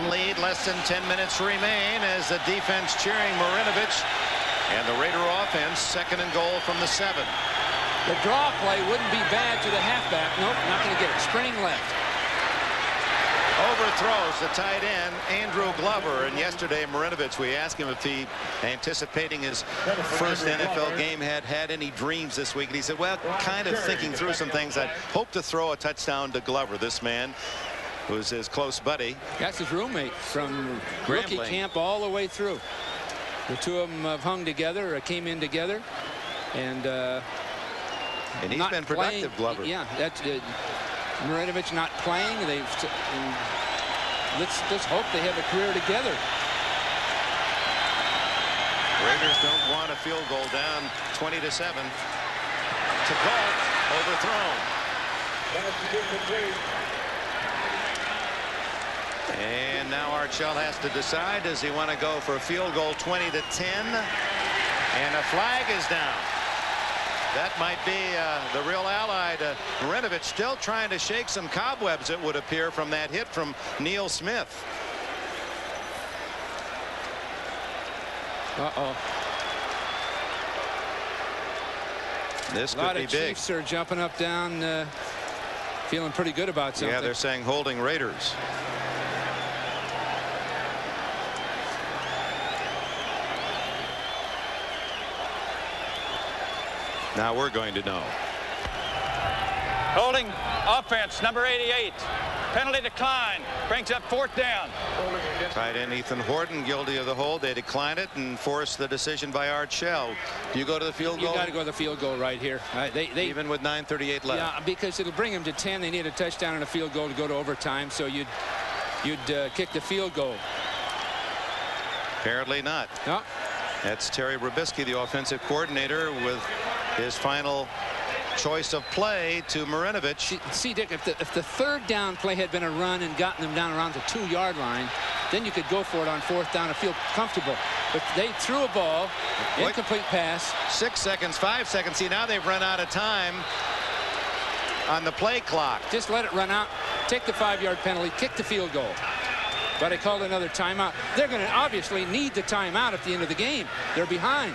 Lead, less than 10 minutes remain as the defense cheering Marinovich, and the Raider offense 2nd and goal from the 7. The draw play wouldn't be bad to the halfback. Nope, not going to get it. Sprinting left. Overthrows the tight end, Andrew Glover. And yesterday, Marinovich, we asked him if he, anticipating his first NFL game, had any dreams this week. And he said, well, kind of thinking through some things. I'd hope to throw a touchdown to Glover. This man, who's his close buddy. That's his roommate from rookie camp all the way through. The two of them have hung together, or came in together, and he's been productive, Glover. Yeah, that's Marinovich not playing. let's hope they have a career together. Raiders don't want a field goal, down 20-7. To Galt, overthrown. And now Archell has to decide, does he want to go for a field goal 20-10? And a flag is down. That might be the real ally to Marinovich, still trying to shake some cobwebs, it would appear, from that hit from Neil Smith. Uh-oh. This could be big. A lot of big. Chiefs are jumping up, down, feeling pretty good about something. Yeah, they're saying holding Raiders. Now we're going to know. Holding offense, number 88. Penalty decline. Brings up 4th down. Tight end Ethan Horton guilty of the hold. They decline it and force the decision by Archell. You go to the field goal? You got to go to the field goal right here. Even with 9:38 left. Yeah, because it'll bring them to 10. They need a touchdown and a field goal to go to overtime. So you'd kick the field goal. Apparently not. No. That's Terry Robisky, the offensive coordinator, with his final choice of play to Marinovich. See, Dick, if the 3rd down play had been a run and gotten them down around the 2-yard line, then you could go for it on 4th down and feel comfortable. But they threw a ball, incomplete pass. 6 seconds, 5 seconds. See, now they've run out of time on the play clock. Just let it run out. Take the 5-yard penalty. Kick the field goal. But they called another timeout. They're going to obviously need the timeout at the end of the game. They're behind.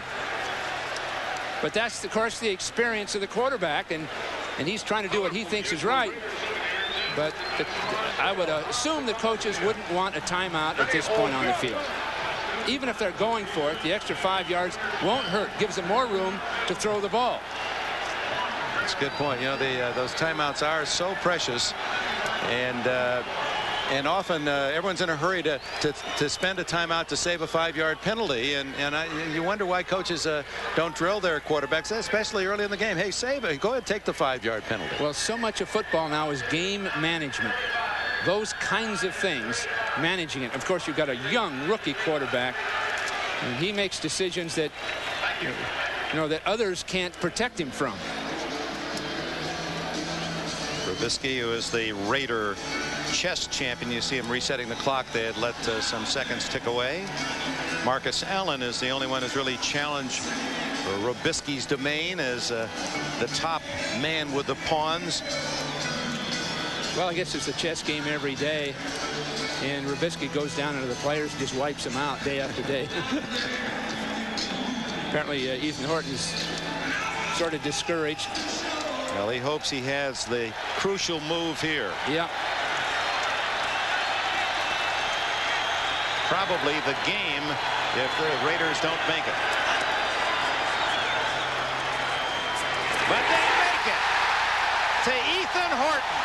But that's, of course, the experience of the quarterback, and he's trying to do what he thinks is right. But I would assume the coaches wouldn't want a timeout at this point on the field. Even if they're going for it, the extra 5 yards won't hurt. Gives them more room to throw the ball. That's a good point. You know, those timeouts are so precious, and often everyone's in a hurry to spend a timeout to save a 5-yard penalty, and you wonder why coaches don't drill their quarterbacks, especially early in the game. Hey, save it. Go ahead, take the 5-yard penalty. Well, so much of football now is game management. Those kinds of things, managing it. Of course, you've got a young rookie quarterback, and he makes decisions that that others can't protect him from. Robisky, who is the Raider chess champion, you see him resetting the clock. They had let some seconds tick away. Marcus Allen is the only one who's really challenged Robisky's domain as the top man with the pawns. Well, I guess it's a chess game every day, and Robisky goes down into the players and just wipes them out day after day. Apparently Ethan Horton's sort of discouraged. Well, he hopes he has the crucial move here. Yeah. Probably the game if the Raiders don't make it. But they make it to Ethan Horton.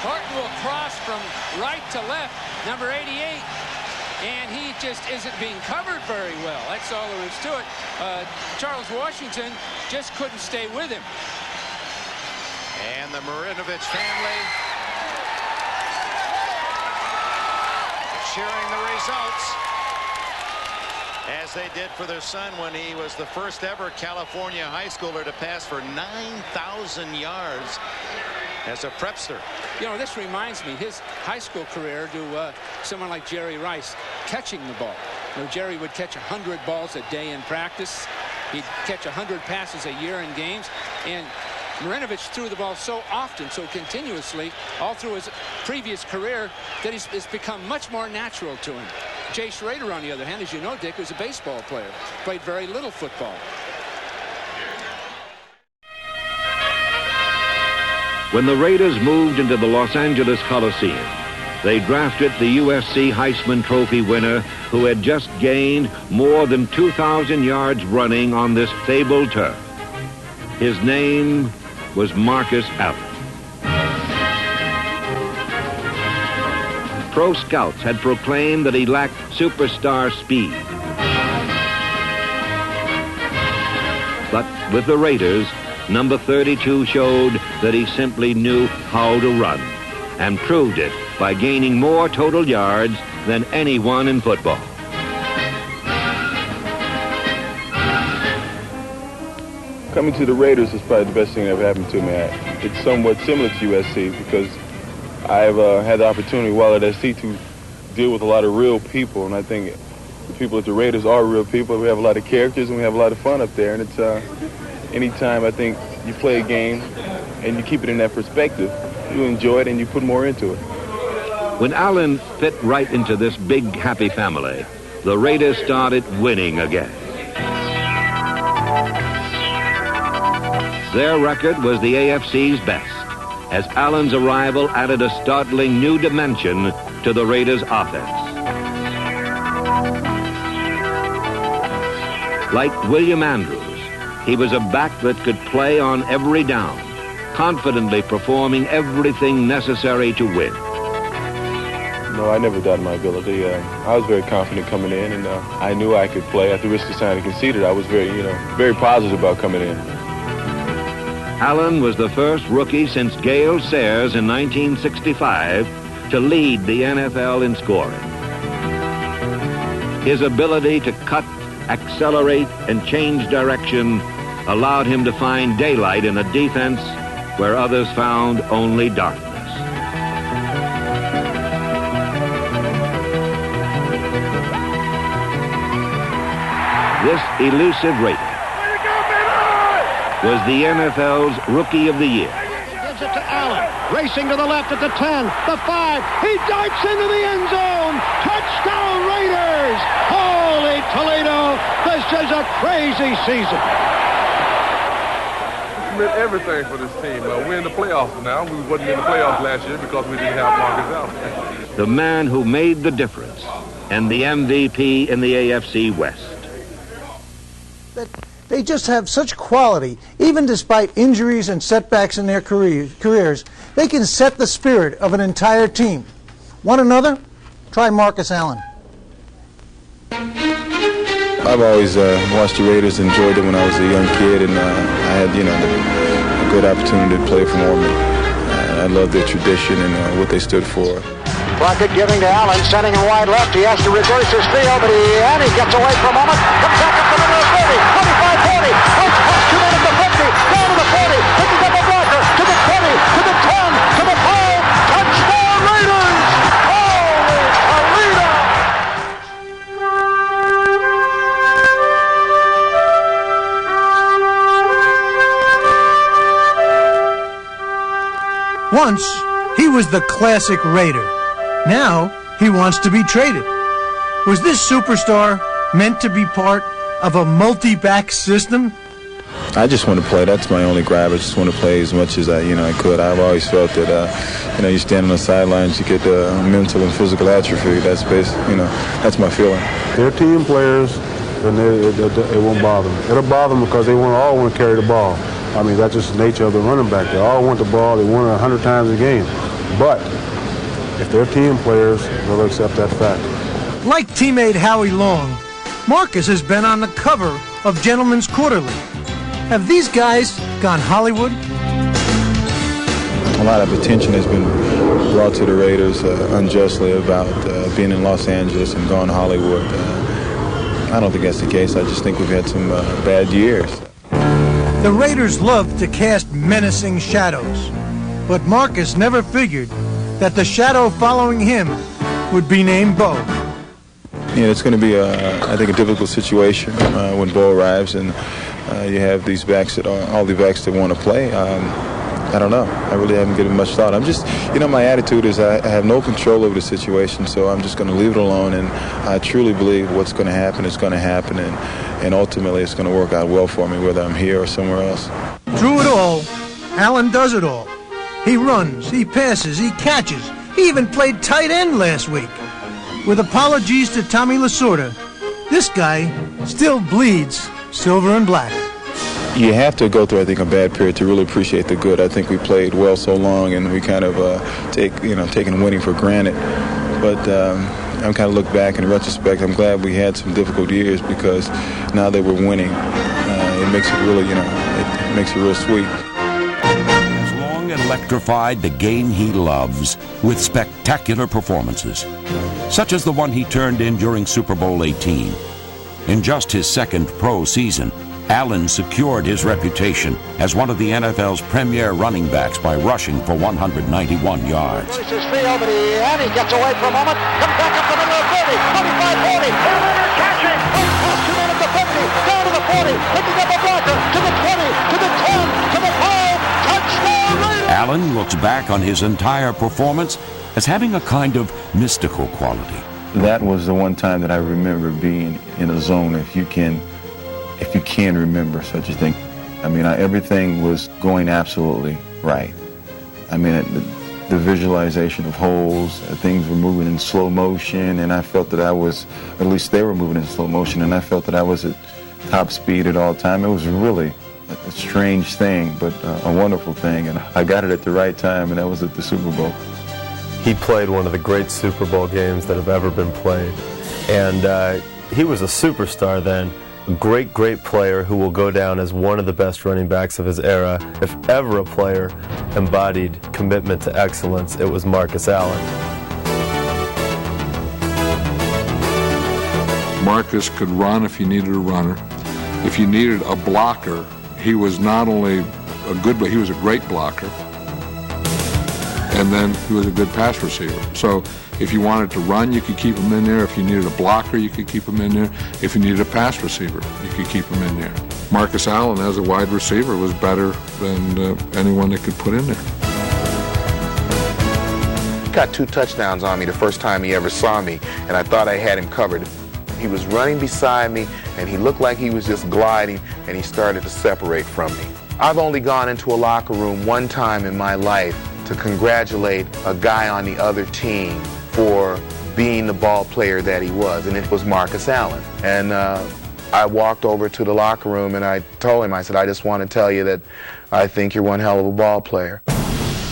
Horton will cross from right to left, number 88, and he just isn't being covered very well. That's all there is to it. Charles Washington just couldn't stay with him. And the Marinovich family cheering the results, as they did for their son when he was the first ever California high schooler to pass for 9,000 yards as a prepster. You know, this reminds me his high school career to someone like Jerry Rice catching the ball. You know, Jerry would catch 100 balls a day in practice. He'd catch 100 passes a year in games, and Marinovich threw the ball so often, so continuously, all through his previous career, that it's become much more natural to him. Jay Schrader, on the other hand, as you know, Dick, was a baseball player, played very little football. When the Raiders moved into the Los Angeles Coliseum, they drafted the UFC Heisman Trophy winner who had just gained more than 2,000 yards running on this fabled turf. His name was Marcus Allen. pro scouts had proclaimed that he lacked superstar speed. But with the Raiders, number 32 showed that he simply knew how to run, and proved it by gaining more total yards than anyone in football. Coming to the Raiders is probably the best thing that ever happened to me. It's somewhat similar to USC because I've had the opportunity while at SC to deal with a lot of real people, and I think the people at the Raiders are real people. We have a lot of characters and we have a lot of fun up there, and it's anytime I think you play a game and you keep it in that perspective, you enjoy it and you put more into it. When Allen fit right into this big happy family, the Raiders started winning again. Their record was the AFC's best, as Allen's arrival added a startling new dimension to the Raiders' offense. Like William Andrews, he was a back that could play on every down, confidently performing everything necessary to win. No, I never doubted my ability. I was very confident coming in, and I knew I could play. At the risk of sounding conceited, I was very positive about coming in. Allen was the first rookie since Gale Sayers in 1965 to lead the NFL in scoring. His ability to cut, accelerate, and change direction allowed him to find daylight in a defense where others found only darkness. This elusive Raider was the NFL's Rookie of the Year. Gives it to Allen, racing to the left at the 10, the 5. He darts into the end zone. Touchdown Raiders! Holy Toledo, this is a crazy season. It's meant everything for this team. We're in the playoffs now. We wasn't in the playoffs last year because we didn't have Marcus Allen. The man who made the difference and the MVP in the AFC West. They just have such quality, even despite injuries and setbacks in their careers. They can set the spirit of an entire team. Want another? Try Marcus Allen. I've always watched the Raiders, enjoyed them when I was a young kid, and I had, a good opportunity to play for Norman. I love their tradition and what they stood for. Plunkett giving to Allen, sending him wide left. He has to reverse his field, but he gets away for a moment. Comes back up to the middle of 30, 25, 40. Waits past 2 minutes to 50. Down to the 40. Picking up a blocker. To the 20. To the 10. To the 5. Touchdown Raiders! Holy Toledo! Once, he was the classic Raider. Now, he wants to be traded. Was this superstar meant to be part of a multi-back system? I just want to play. That's my only grab. I just want to play as much as I could. I've always felt that, you stand on the sidelines, you get mental and physical atrophy. That's that's my feeling. They're team players, and it won't bother them. It'll bother them because they all want to carry the ball. I mean, that's just the nature of the running back. They all want the ball. They want it 100 times a game. But if they're team players, they'll accept that fact. Like teammate Howie Long, Marcus has been on the cover of Gentleman's Quarterly. Have these guys gone Hollywood? A lot of attention has been brought to the Raiders unjustly about being in Los Angeles and going Hollywood. I don't think that's the case. I just think we've had some bad years. The Raiders love to cast menacing shadows, but Marcus never figured that the shadow following him would be named Bo. It's going to be, I think, a difficult situation when Bo arrives, and you have these backs all the backs that want to play. I don't know. I really haven't given much thought. I'm just, my attitude is I have no control over the situation, so I'm just going to leave it alone, and I truly believe what's going to happen is going to happen, and ultimately it's going to work out well for me, whether I'm here or somewhere else. Through it all, Allen does it all. He runs, he passes, he catches. He even played tight end last week. With apologies to Tommy Lasorda, this guy still bleeds silver and black. You have to go through, I think, a bad period to really appreciate the good. I think we played well so long, and we kind of taken winning for granted. But I'm kind of look back in retrospect. I'm glad we had some difficult years because now that we're winning, it makes it really, it makes it real sweet. Has long electrified the game he loves with spectacular performances, such as the one he turned in during Super Bowl 18. In just his second pro season, Allen secured his reputation as one of the NFL's premier running backs by rushing for 191 yards. His field, but he gets away for a moment, comes back up the middle of 30, 25, 40, Allen catching, past 2 men at the 50, down to the 40, picking up a blocker, to the 20, to the 10, to the 5, touchdown Raiders! Allen looks back on his entire performance as having a kind of mystical quality. That was the one time that I remember being in a zone, if you can remember such a thing. I mean, everything was going absolutely right. I mean, the visualization of holes, things were moving in slow motion, and I felt that at least they were moving in slow motion, and I felt that I was at top speed at all time. It was really a strange thing, but a wonderful thing, and I got it at the right time, and that was at the Super Bowl. He played one of the great Super Bowl games that have ever been played, and he was a superstar then. A great, great player who will go down as one of the best running backs of his era. If ever a player embodied commitment to excellence, it was Marcus Allen. Marcus could run if you needed a runner. If you needed a blocker, he was not only a good, but he was a great blocker. And then he was a good pass receiver. So if you wanted to run, you could keep him in there. If you needed a blocker, you could keep him in there. If you needed a pass receiver, you could keep him in there. Marcus Allen, as a wide receiver, was better than anyone that could put in there. He got 2 touchdowns on me the first time he ever saw me, and I thought I had him covered. He was running beside me, and he looked like he was just gliding, and he started to separate from me. I've only gone into a locker room one time in my life to congratulate a guy on the other team for being the ball player that he was, and it was Marcus Allen. And I walked over to the locker room and I told him, I said, I just want to tell you that I think you're one hell of a ball player.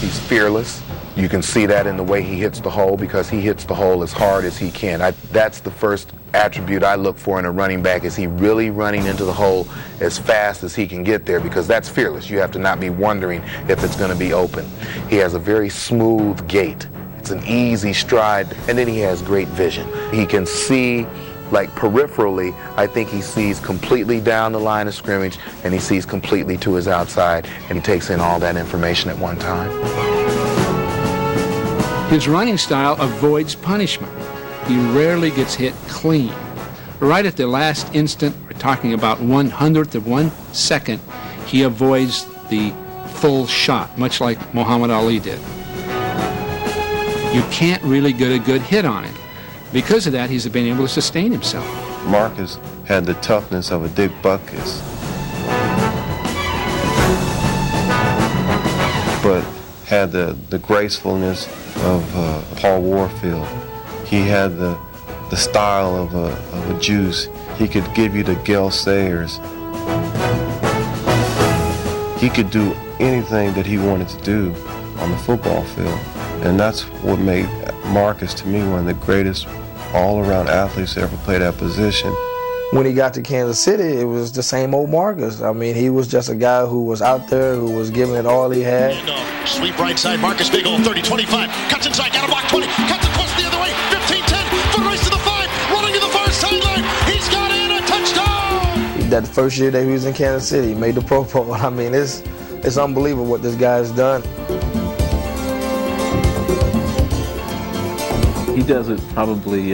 He's fearless. You can see that in the way he hits the hole, because he hits the hole as hard as he can. That's the first attribute I look for in a running back. Is he really running into the hole as fast as he can get there? Because that's fearless. You have to not be wondering if it's going to be open. He has a very smooth gait. It's an easy stride, and then he has great vision. He can see, like peripherally, I think he sees completely down the line of scrimmage, and he sees completely to his outside, and he takes in all that information at one time. His running style avoids punishment. He rarely gets hit clean. Right at the last instant, we're talking about 1/100th of 1 second, he avoids the full shot, much like Muhammad Ali did. You can't really get a good hit on him. Because of that, he's been able to sustain himself. Marcus had the toughness of a Dick Butkus, but had the gracefulness of Paul Warfield. He had the style of a Juice. He could give you the Gale Sayers. He could do anything that he wanted to do on the football field. And that's what made Marcus, to me, one of the greatest all-around athletes to ever play that position. When he got to Kansas City, it was the same old Marcus. I mean, he was just a guy who was out there, who was giving it all he had. Sweep right side, Marcus, big hole, 30, 25, cuts inside, got a block, 20, cuts it, twists the other way, 15, 10, foot race to the 5, running to the far sideline, he's got it, a touchdown! That first year that he was in Kansas City, he made the Pro Bowl. I mean, it's unbelievable what this guy has done. He does it probably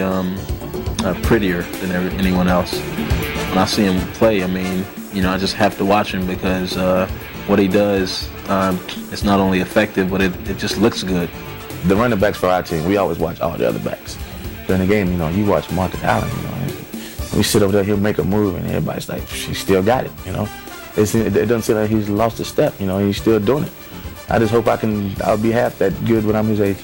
prettier than anyone else. When I see him play, I mean, I just have to watch him because what he does, it's not only effective, but it just looks good. The running backs for our team, we always watch all the other backs. During the game, you watch Marcus Allen, we sit over there, he'll make a move, and everybody's like, she still got it, It doesn't seem like he's lost a step, he's still doing it. I just hope I'll be half that good when I'm his age.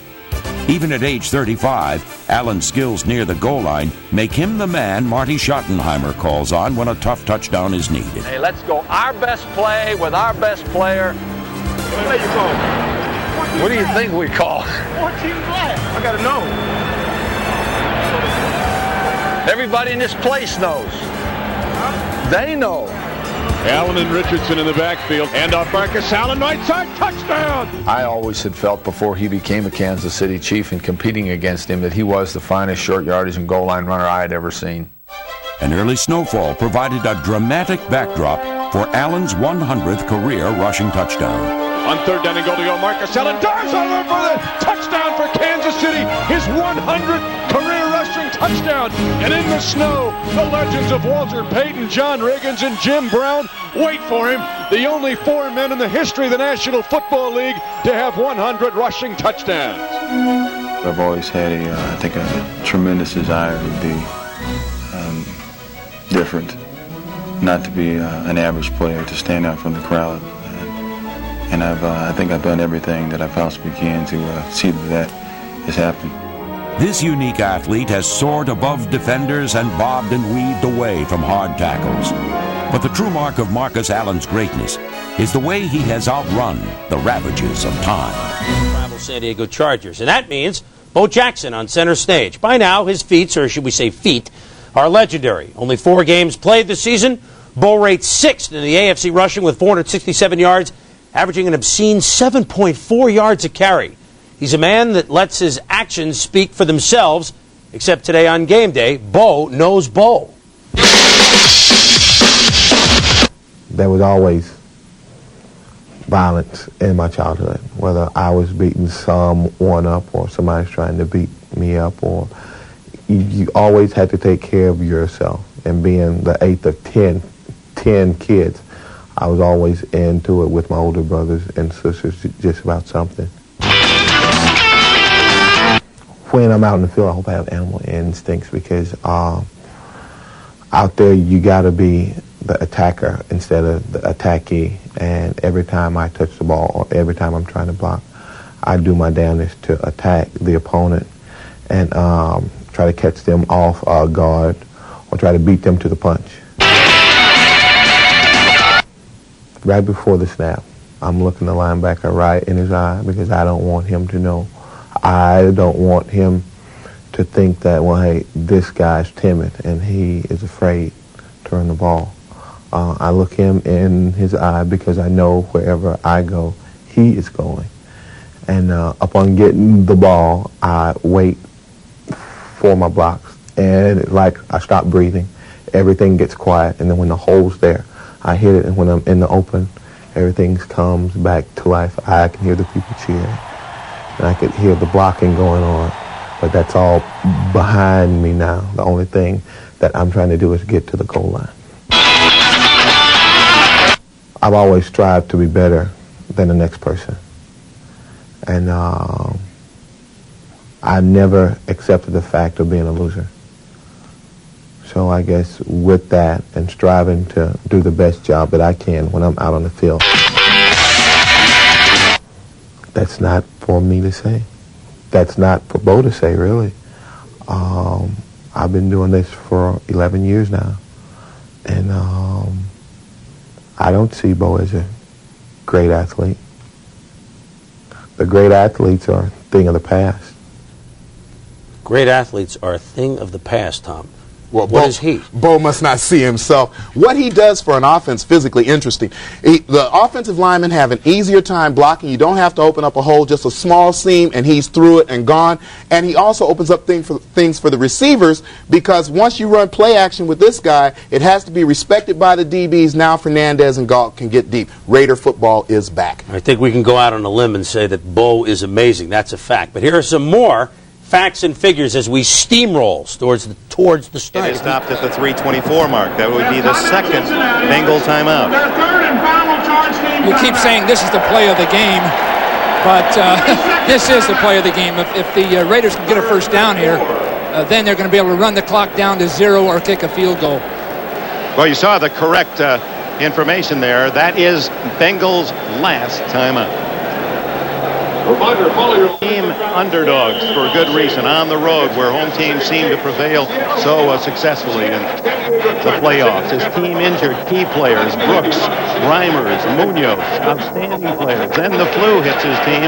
Even at age 35, Allen's skills near the goal line make him the man Marty Schottenheimer calls on when a tough touchdown is needed. Hey, let's go our best play with our best player. What do you call? What do you think we call? 14 flat. I gotta know. Everybody in this place knows. They know. Allen and Richardson in the backfield. Hand off Marcus Allen, right side, touchdown! I always had felt before he became a Kansas City Chief and competing against him that he was the finest short yardage and goal line runner I had ever seen. An early snowfall provided a dramatic backdrop for Allen's 100th career rushing touchdown. On third down and goal to go, Marcus Allen dives over for the touchdown for Kansas City. His 100th career rushing touchdown. And in the snow, the legends of Walter Payton, John Riggins, and Jim Brown wait for him. The only 4 men in the history of the National Football League to have 100 rushing touchdowns. I've always had I think a tremendous desire to be different, not to be an average player, to stand out from the crowd. And I think I've done everything that I possibly can to see that has happened. This unique athlete has soared above defenders and bobbed and weaved away from hard tackles. But the true mark of Marcus Allen's greatness is the way he has outrun the ravages of time. Rival San Diego Chargers. And that means Bo Jackson on center stage. By now, his feats, or should we say feet, are legendary. Only 4 games played this season. Bo rates 6th in the AFC rushing with 467 yards, averaging an obscene 7.4 yards a carry. He's a man that lets his actions speak for themselves, except today on game day, Bo knows Bo. There was always violence in my childhood, whether I was beating someone up or somebody's trying to beat me up, or you always had to take care of yourself. And being the 8th of 10 kids, I was always into it with my older brothers and sisters, just about something. When I'm out in the field, I hope I have animal instincts, because out there you got to be the attacker instead of the attackee. And every time I touch the ball or every time I'm trying to block, I do my damnedest to attack the opponent and try to catch them off guard or try to beat them to the punch. Right before the snap, I'm looking the linebacker right in his eye, because I don't want him to know. I don't want him to think that, well, hey, this guy's timid and he is afraid to run the ball. I look him in his eye because I know wherever I go, he is going. And upon getting the ball, I wait for my blocks. And like I stop breathing, everything gets quiet, and then when the hole's there, I hit it, and when I'm in the open, everything comes back to life. I can hear the people cheering, and I could hear the blocking going on, but that's all behind me now. The only thing that I'm trying to do is get to the goal line. I've always strived to be better than the next person, and I never accepted the fact of being a loser. So I guess with that and striving to do the best job that I can when I'm out on the field, that's not for me to say. That's not for Bo to say, really. I've been doing this for 11 years now, and I don't see Bo as a great athlete. The great athletes are a thing of the past. Great athletes are a thing of the past, Tom. Well, what is he? Bo must not see himself. What he does for an offense, physically interesting. The offensive linemen have an easier time blocking. You don't have to open up a hole, just a small seam, and he's through it and gone. And he also opens up things for the receivers, because once you run play action with this guy, it has to be respected by the DBs. Now Fernandez and Galt can get deep. Raider football is back. I think we can go out on a limb and say that Bo is amazing. That's a fact. But here are some more facts and figures as we steamroll towards the start. It is stopped at the 3:24 mark. That would be the second Bengal timeout. You keep saying this is the play of the game, but this is the play of the game. If the Raiders can get a first down here, then they're going to be able to run the clock down to 0 or kick a field goal. Well, you saw the correct information there. That is Bengals' last timeout. Team underdogs for good reason on the road, where home teams seem to prevail so successfully in the playoffs. His team injured key players, Brooks, Reimers, Munoz, outstanding players. Then the flu hits his team.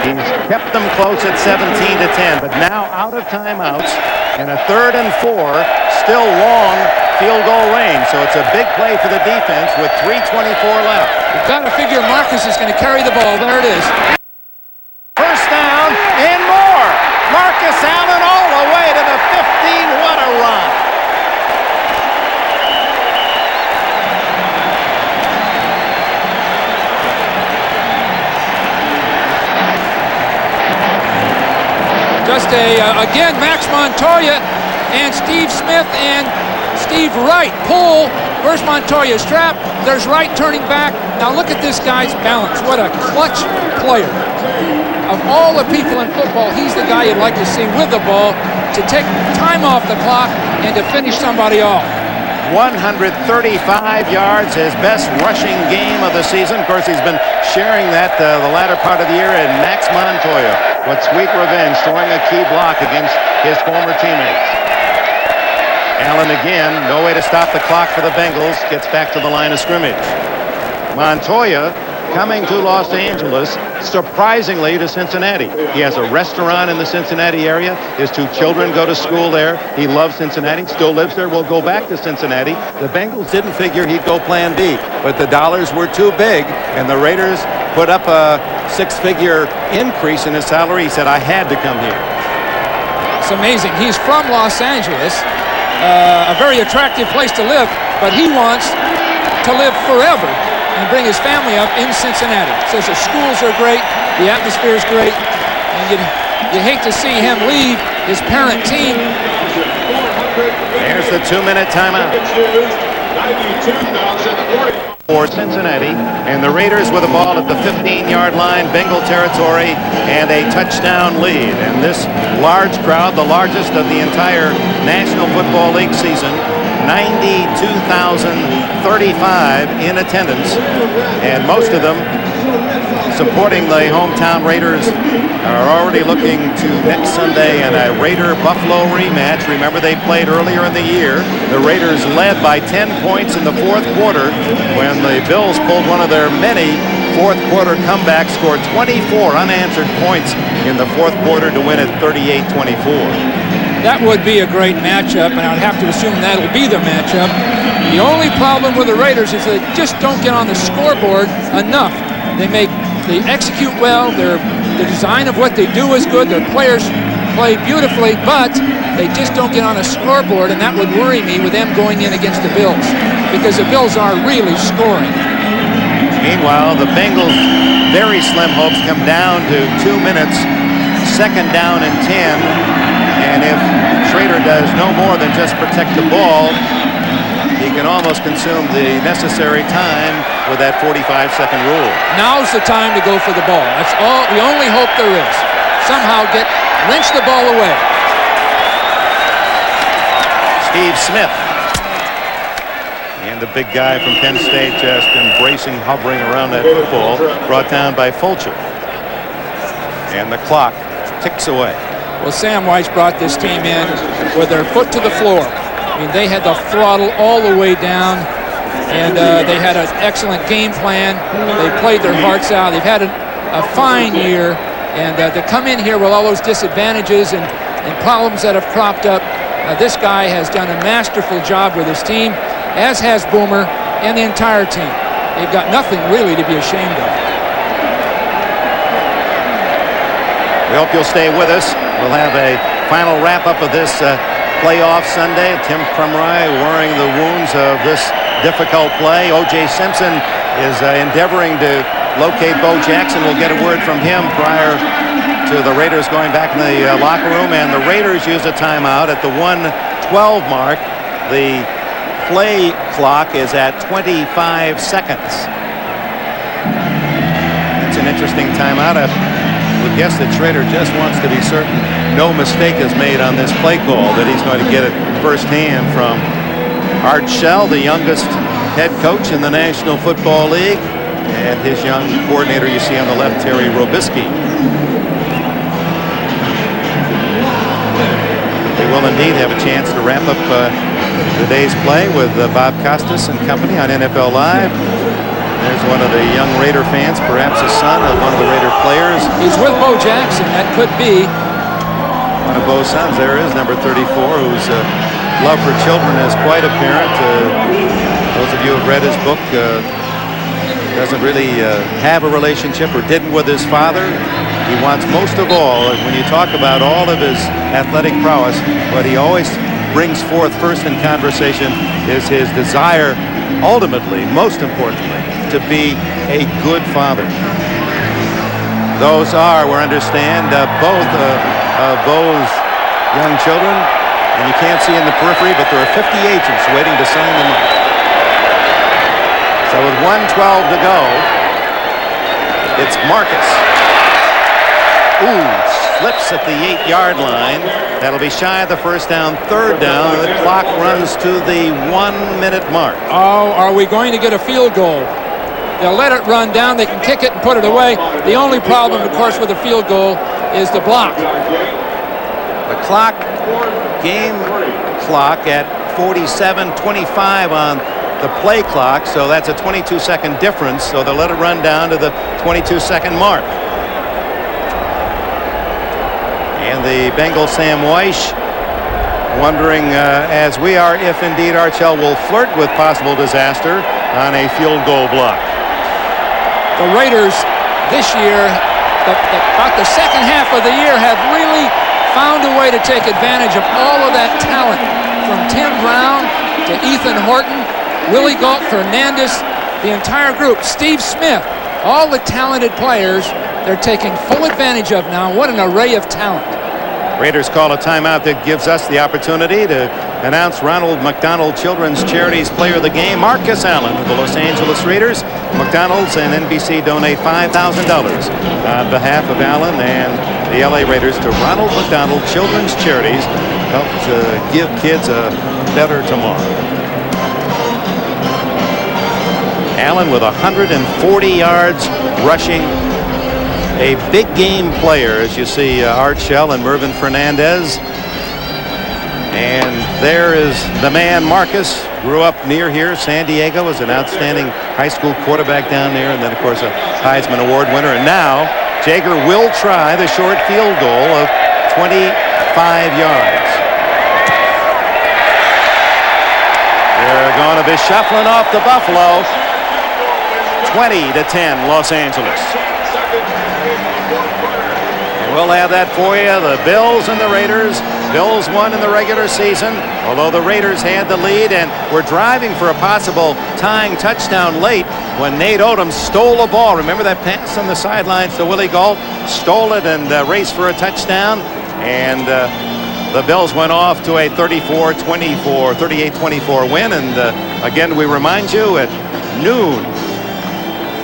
He's kept them close at 17-10, but now out of timeouts and a 3rd and 4. still long field goal range. So it's a big play for the defense with 3:24 left. You've got to figure Marcus is going to carry the ball. There it is. First down and more. Marcus Allen all the way to the 15. What a run. Just again, Max Montoya and Steve Smith and Steve Wright pull. Where's Montoya's trap? There's Wright turning back. Now look at this guy's balance. What a clutch player. Of all the people in football, he's the guy you'd like to see with the ball to take time off the clock and to finish somebody off. 135 yards, his best rushing game of the season. Of course, he's been sharing that the latter part of the year, and Max Montoya with sweet revenge, throwing a key block against his former teammates. Allen again, no way to stop the clock for the Bengals, gets back to the line of scrimmage. Montoya coming to Los Angeles, surprisingly to Cincinnati. He has a restaurant in the Cincinnati area. His two children go to school there. He loves Cincinnati, still lives there, will go back to Cincinnati. The Bengals didn't figure he'd go plan B, but the dollars were too big, and the Raiders put up a six-figure increase in his salary. He said, I had to come here. It's amazing. He's from Los Angeles, a very attractive place to live, but he wants to live forever and bring his family up in Cincinnati. Says the schools are great, the atmosphere is great, and you hate to see him leave his parent team. Here's the 2-minute timeout for Cincinnati, and the Raiders with the ball at the 15-yard line, Bengal territory, and a touchdown lead. And this large crowd, the largest of the entire National Football League season, 92,035 in attendance, and most of them supporting the hometown Raiders are already looking to next Sunday in a Raider-Buffalo rematch. Remember, they played earlier in the year. The Raiders led by 10 points in the fourth quarter when the Bills pulled one of their many fourth quarter comebacks, scored 24 unanswered points in the fourth quarter to win at 38-24. That would be a great matchup, and I'd have to assume that'll be the matchup. The only problem with the Raiders is they just don't get on the scoreboard enough. They execute well. The design of what they do is good. Their players play beautifully, but they just don't get on a scoreboard, and that would worry me with them going in against the Bills, because the Bills are really scoring. Meanwhile, the Bengals' very slim hopes come down to 2 minutes, second down and 10. And if Schrader does no more than just protect the ball, he can almost consume the necessary time with that 45-second rule. Now's the time to go for the ball. That's all. The only hope there is. Somehow wrench the ball away. Steve Smith. And the big guy from Penn State just embracing, hovering around that football, brought down by Fulcher. And the clock ticks away. Well, Sam Weiss brought this team in with their foot to the floor. I mean, they had the throttle all the way down, and they had an excellent game plan. They played their hearts out. They've had a fine year, and to come in here with all those disadvantages and problems that have cropped up, this guy has done a masterful job with his team, as has Boomer and the entire team. They've got nothing really to be ashamed of. We hope you'll stay with us. We'll have a final wrap-up of this playoff Sunday. Tim Krumrie wearing the wounds of this difficult play. O.J. Simpson is endeavoring to locate Bo Jackson. We'll get a word from him prior to the Raiders going back in the locker room. And the Raiders use a timeout at the 1:12 mark. The play clock is at 25 seconds. It's an interesting timeout. I would guess that Schrader just wants to be certain no mistake is made on this play call, that he's going to get it firsthand from Art Shell, the youngest head coach in the National Football League, and his young coordinator you see on the left, Terry Robisky. We will indeed have a chance to wrap up the day's play with Bob Costas and company on NFL Live. There's one of the young Raider fans, perhaps a son of one of the Raider players. He's with Bo Jackson. That could be one of Bo's sons. There is number 34, who's love for children is quite apparent. Those of you who have read his book, doesn't really have a relationship or didn't with his father. He wants most of all, when you talk about all of his athletic prowess, what he always brings forth first in conversation is his desire, ultimately, most importantly, to be a good father. Those are, we understand, both of those young children, and you can't see in the periphery, but there are 50 agents waiting to sign them up. So with 1:12 to go, it's Marcus. Ooh, slips at the 8-yard line. That'll be shy of the first down, third down. The clock runs to the 1-minute mark. Oh, are we going to get a field goal? They'll let it run down. They can kick it and put it away. The only problem, of course, with the field goal is the block. The clock, game clock at 47:25 on the play clock, so that's a 22-second difference, so they'll let it run down to the 22-second mark. And the Bengals, Sam Weish, wondering, as we are, if indeed Archell will flirt with possible disaster on a field goal block. The Raiders this year, about the second half of the year, have really found a way to take advantage of all of that talent, from Tim Brown to Ethan Horton, Willie Galt, Fernandez, the entire group, Steve Smith, all the talented players they're taking full advantage of now. What an array of talent. Raiders call a timeout that gives us the opportunity to announce Ronald McDonald Children's Charities Player of the Game, Marcus Allen of the Los Angeles Raiders. McDonald's and NBC donate $5,000 on behalf of Allen and the LA Raiders to Ronald McDonald Children's Charities, help to give kids a better tomorrow. Allen with 140 yards rushing. A big game player, as you see Art Shell and Mervyn Fernandez. And there is the man Marcus, grew up near here. San Diego, was an outstanding high school quarterback down there, and then of course a Heisman Award winner. And now Jaeger will try the short field goal of 25 yards. They're going to be shuffling off the Buffalo. 20-10 Los Angeles. We'll have that for you. The Bills and the Raiders. Bills won in the regular season, although the Raiders had the lead and were driving for a possible tying touchdown late when Nate Odom stole the ball. Remember that pass on the sidelines to Willie Galt? Stole it and raced for a touchdown. And the Bills went off to a 38-24 win. And again, we remind you, at noon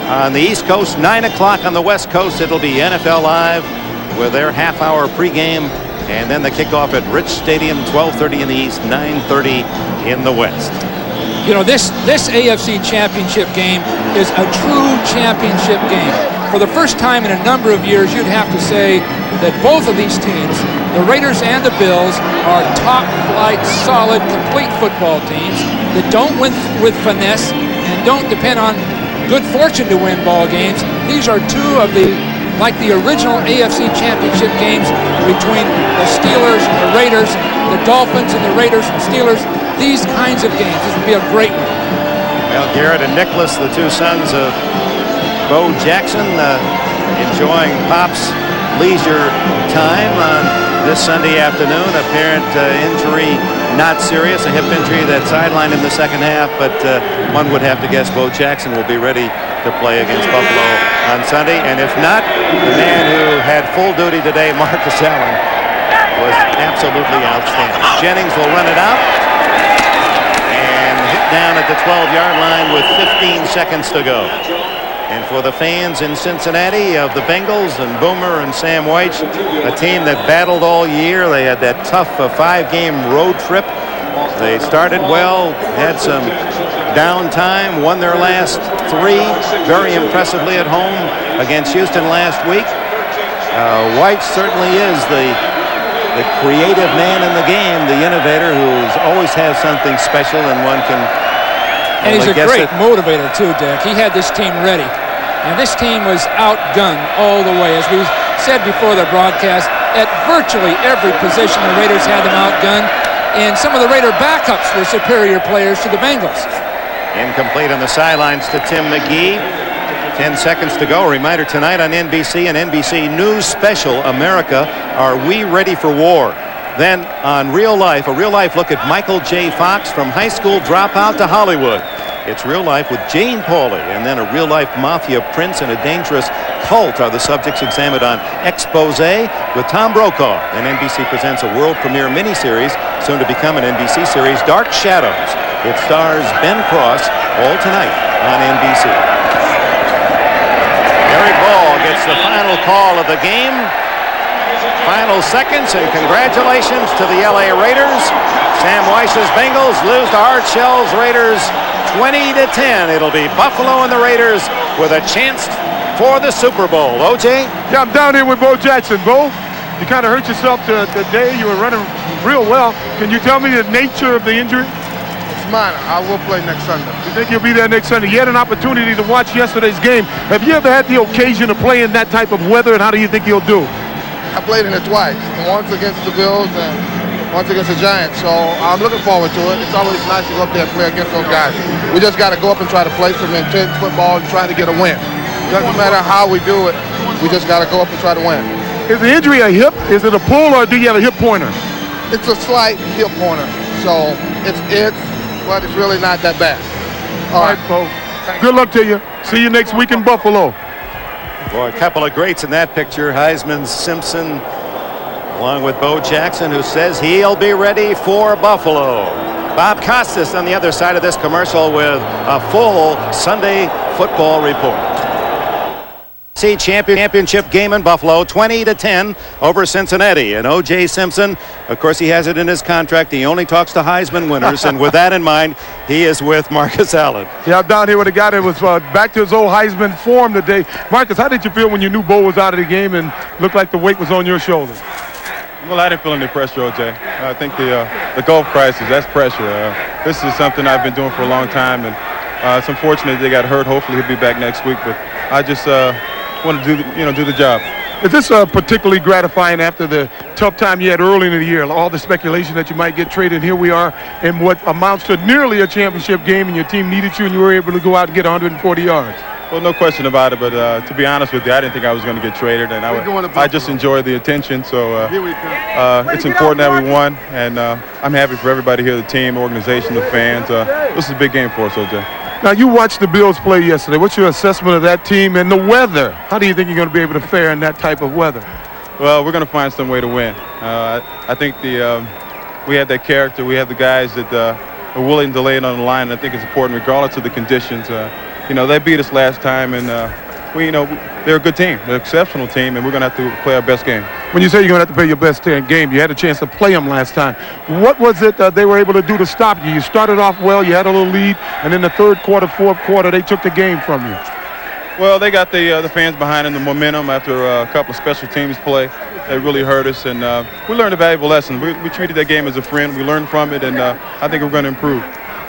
on the East Coast, 9 o'clock on the West Coast, it'll be NFL Live with their half-hour pregame, and then the kickoff at Rich Stadium, 12:30 in the East, 9:30 in the West. You know, this AFC Championship game is a true championship game. For the first time in a number of years, you'd have to say that both of these teams, the Raiders and the Bills, are top-flight, solid, complete football teams that don't win with finesse and don't depend on good fortune to win ball games. These are two of the, like the original AFC Championship games between the Steelers and the Raiders, the Dolphins and the Raiders and Steelers. These kinds of games. This would be a great one. Well, Garrett and Nicholas, the two sons of Bo Jackson, enjoying Pop's leisure time on this Sunday afternoon. Apparent injury, not serious, a hip injury that sidelined in the second half, but one would have to guess Bo Jackson will be ready to play against Buffalo on Sunday. And if not, the man who had full duty today, Marcus Allen, was absolutely outstanding. Jennings will run it out and hit down at the 12-yard line with 15 seconds to go. And for the fans in Cincinnati of the Bengals and Boomer and Sam White, a team that battled all year. They had that tough 5-game road trip. They started well, had some downtime, won their last 3 very impressively at home against Houston last week. White certainly is the creative man in the game, the innovator who's always has something special, and one can. And he's a great motivator too, Dick. He had this team ready. And this team was outgunned all the way. As we said before the broadcast, at virtually every position the Raiders had them outgunned. and some of the Raider backups were superior players to the Bengals. Incomplete on the sidelines to Tim McGee. 10 seconds to go. Reminder tonight on NBC and NBC News Special America, Are We Ready for War? Then on Real Life, a real-life look at Michael J. Fox from high school dropout to Hollywood. It's Real Life with Jane Pauley, and then a real-life mafia prince and a dangerous cult are the subjects examined on Expose with Tom Brokaw. And NBC presents a world premiere miniseries, soon to become an NBC series, Dark Shadows. It stars Ben Cross, all tonight on NBC. Eric Ball gets the final call of the game. Final seconds, and congratulations to the LA Raiders. Sam Weiss's Bengals lose to Art Shell's Raiders 20-10. It'll be Buffalo and the Raiders with a chance for the Super Bowl. OJ? Yeah, I'm down here with Bo Jackson. Bo, you kind of hurt yourself today. You were running real well. Can you tell me the nature of the injury? It's minor. I will play next Sunday. You think you'll be there next Sunday? You had an opportunity to watch yesterday's game. Have you ever had the occasion to play in that type of weather, and how do you think you'll do? I played in it twice, once against the Bills and once against the Giants, so I'm looking forward to it. It's always nice to go up there and play against those guys. We just got to go up and try to play some intense football and try to get a win. Doesn't matter how we do it, we just got to go up and try to win. Is the injury a hip? Is it a pull, or do you have a hip pointer? It's a slight hip pointer, so but it's really not that bad. All right, Bo. Good luck to you. See you next week in Buffalo. Boy, a couple of greats in that picture. Heisman Simpson, along with Bo Jackson, who says he'll be ready for Buffalo. Bob Costas on the other side of this commercial with a full Sunday football report. Championship game in Buffalo, 20-10 over Cincinnati. And O.J. Simpson, of course, he has it in his contract. He only talks to Heisman winners. And with that in mind, he is with Marcus Allen. Yeah, I'm down here with a guy that was back to his old Heisman form today. Marcus, how did you feel when you knew Bo was out of the game and looked like the weight was on your shoulders? Well, I didn't feel any pressure, O.J. I think the golf crisis, that's pressure. This is something I've been doing for a long time, and it's unfortunate they got hurt. Hopefully he'll be back next week, but I just want to do the job. Is this particularly gratifying after the tough time you had early in the year? All the speculation that you might get traded. Here we are in what amounts to nearly a championship game, and your team needed you, and you were able to go out and get 140 yards. Well, no question about it, but to be honest with you, I didn't think I was going to get traded, and I just enjoyed the attention, so it's important that we won, and I'm happy for everybody here, the team, organization, the fans. This is a big game for us, O.J. Now, you watched the Bills play yesterday. What's your assessment of that team and the weather? How do you think you're going to be able to fare in that type of weather? Well, we're going to find some way to win. I think we have that character. We have the guys that are willing to lay it on the line, and I think it's important regardless of the conditions. They beat us last time, and they're a good team. They're an exceptional team, and we're going to have to play our best game. When you say you're going to have to play your best game, you had a chance to play them last time. What was it they were able to do to stop you? You started off well, you had a little lead, and in the third quarter, fourth quarter, they took the game from you. Well, they got the fans behind them, the momentum after a couple of special teams play. They really hurt us, and we learned a valuable lesson. We treated that game as a friend. We learned from it, and I think we're going to improve.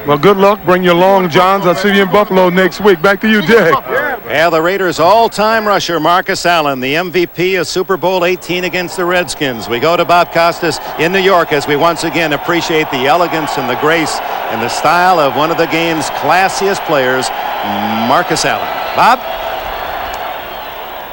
Well, good luck. Bring your long johns. I'll see you in Buffalo next week. Back to you, Dick. Yeah, the Raiders' all-time rusher, Marcus Allen, the MVP of Super Bowl 18 against the Redskins. We go to Bob Costas in New York as we once again appreciate the elegance and the grace and the style of one of the game's classiest players, Marcus Allen. Bob?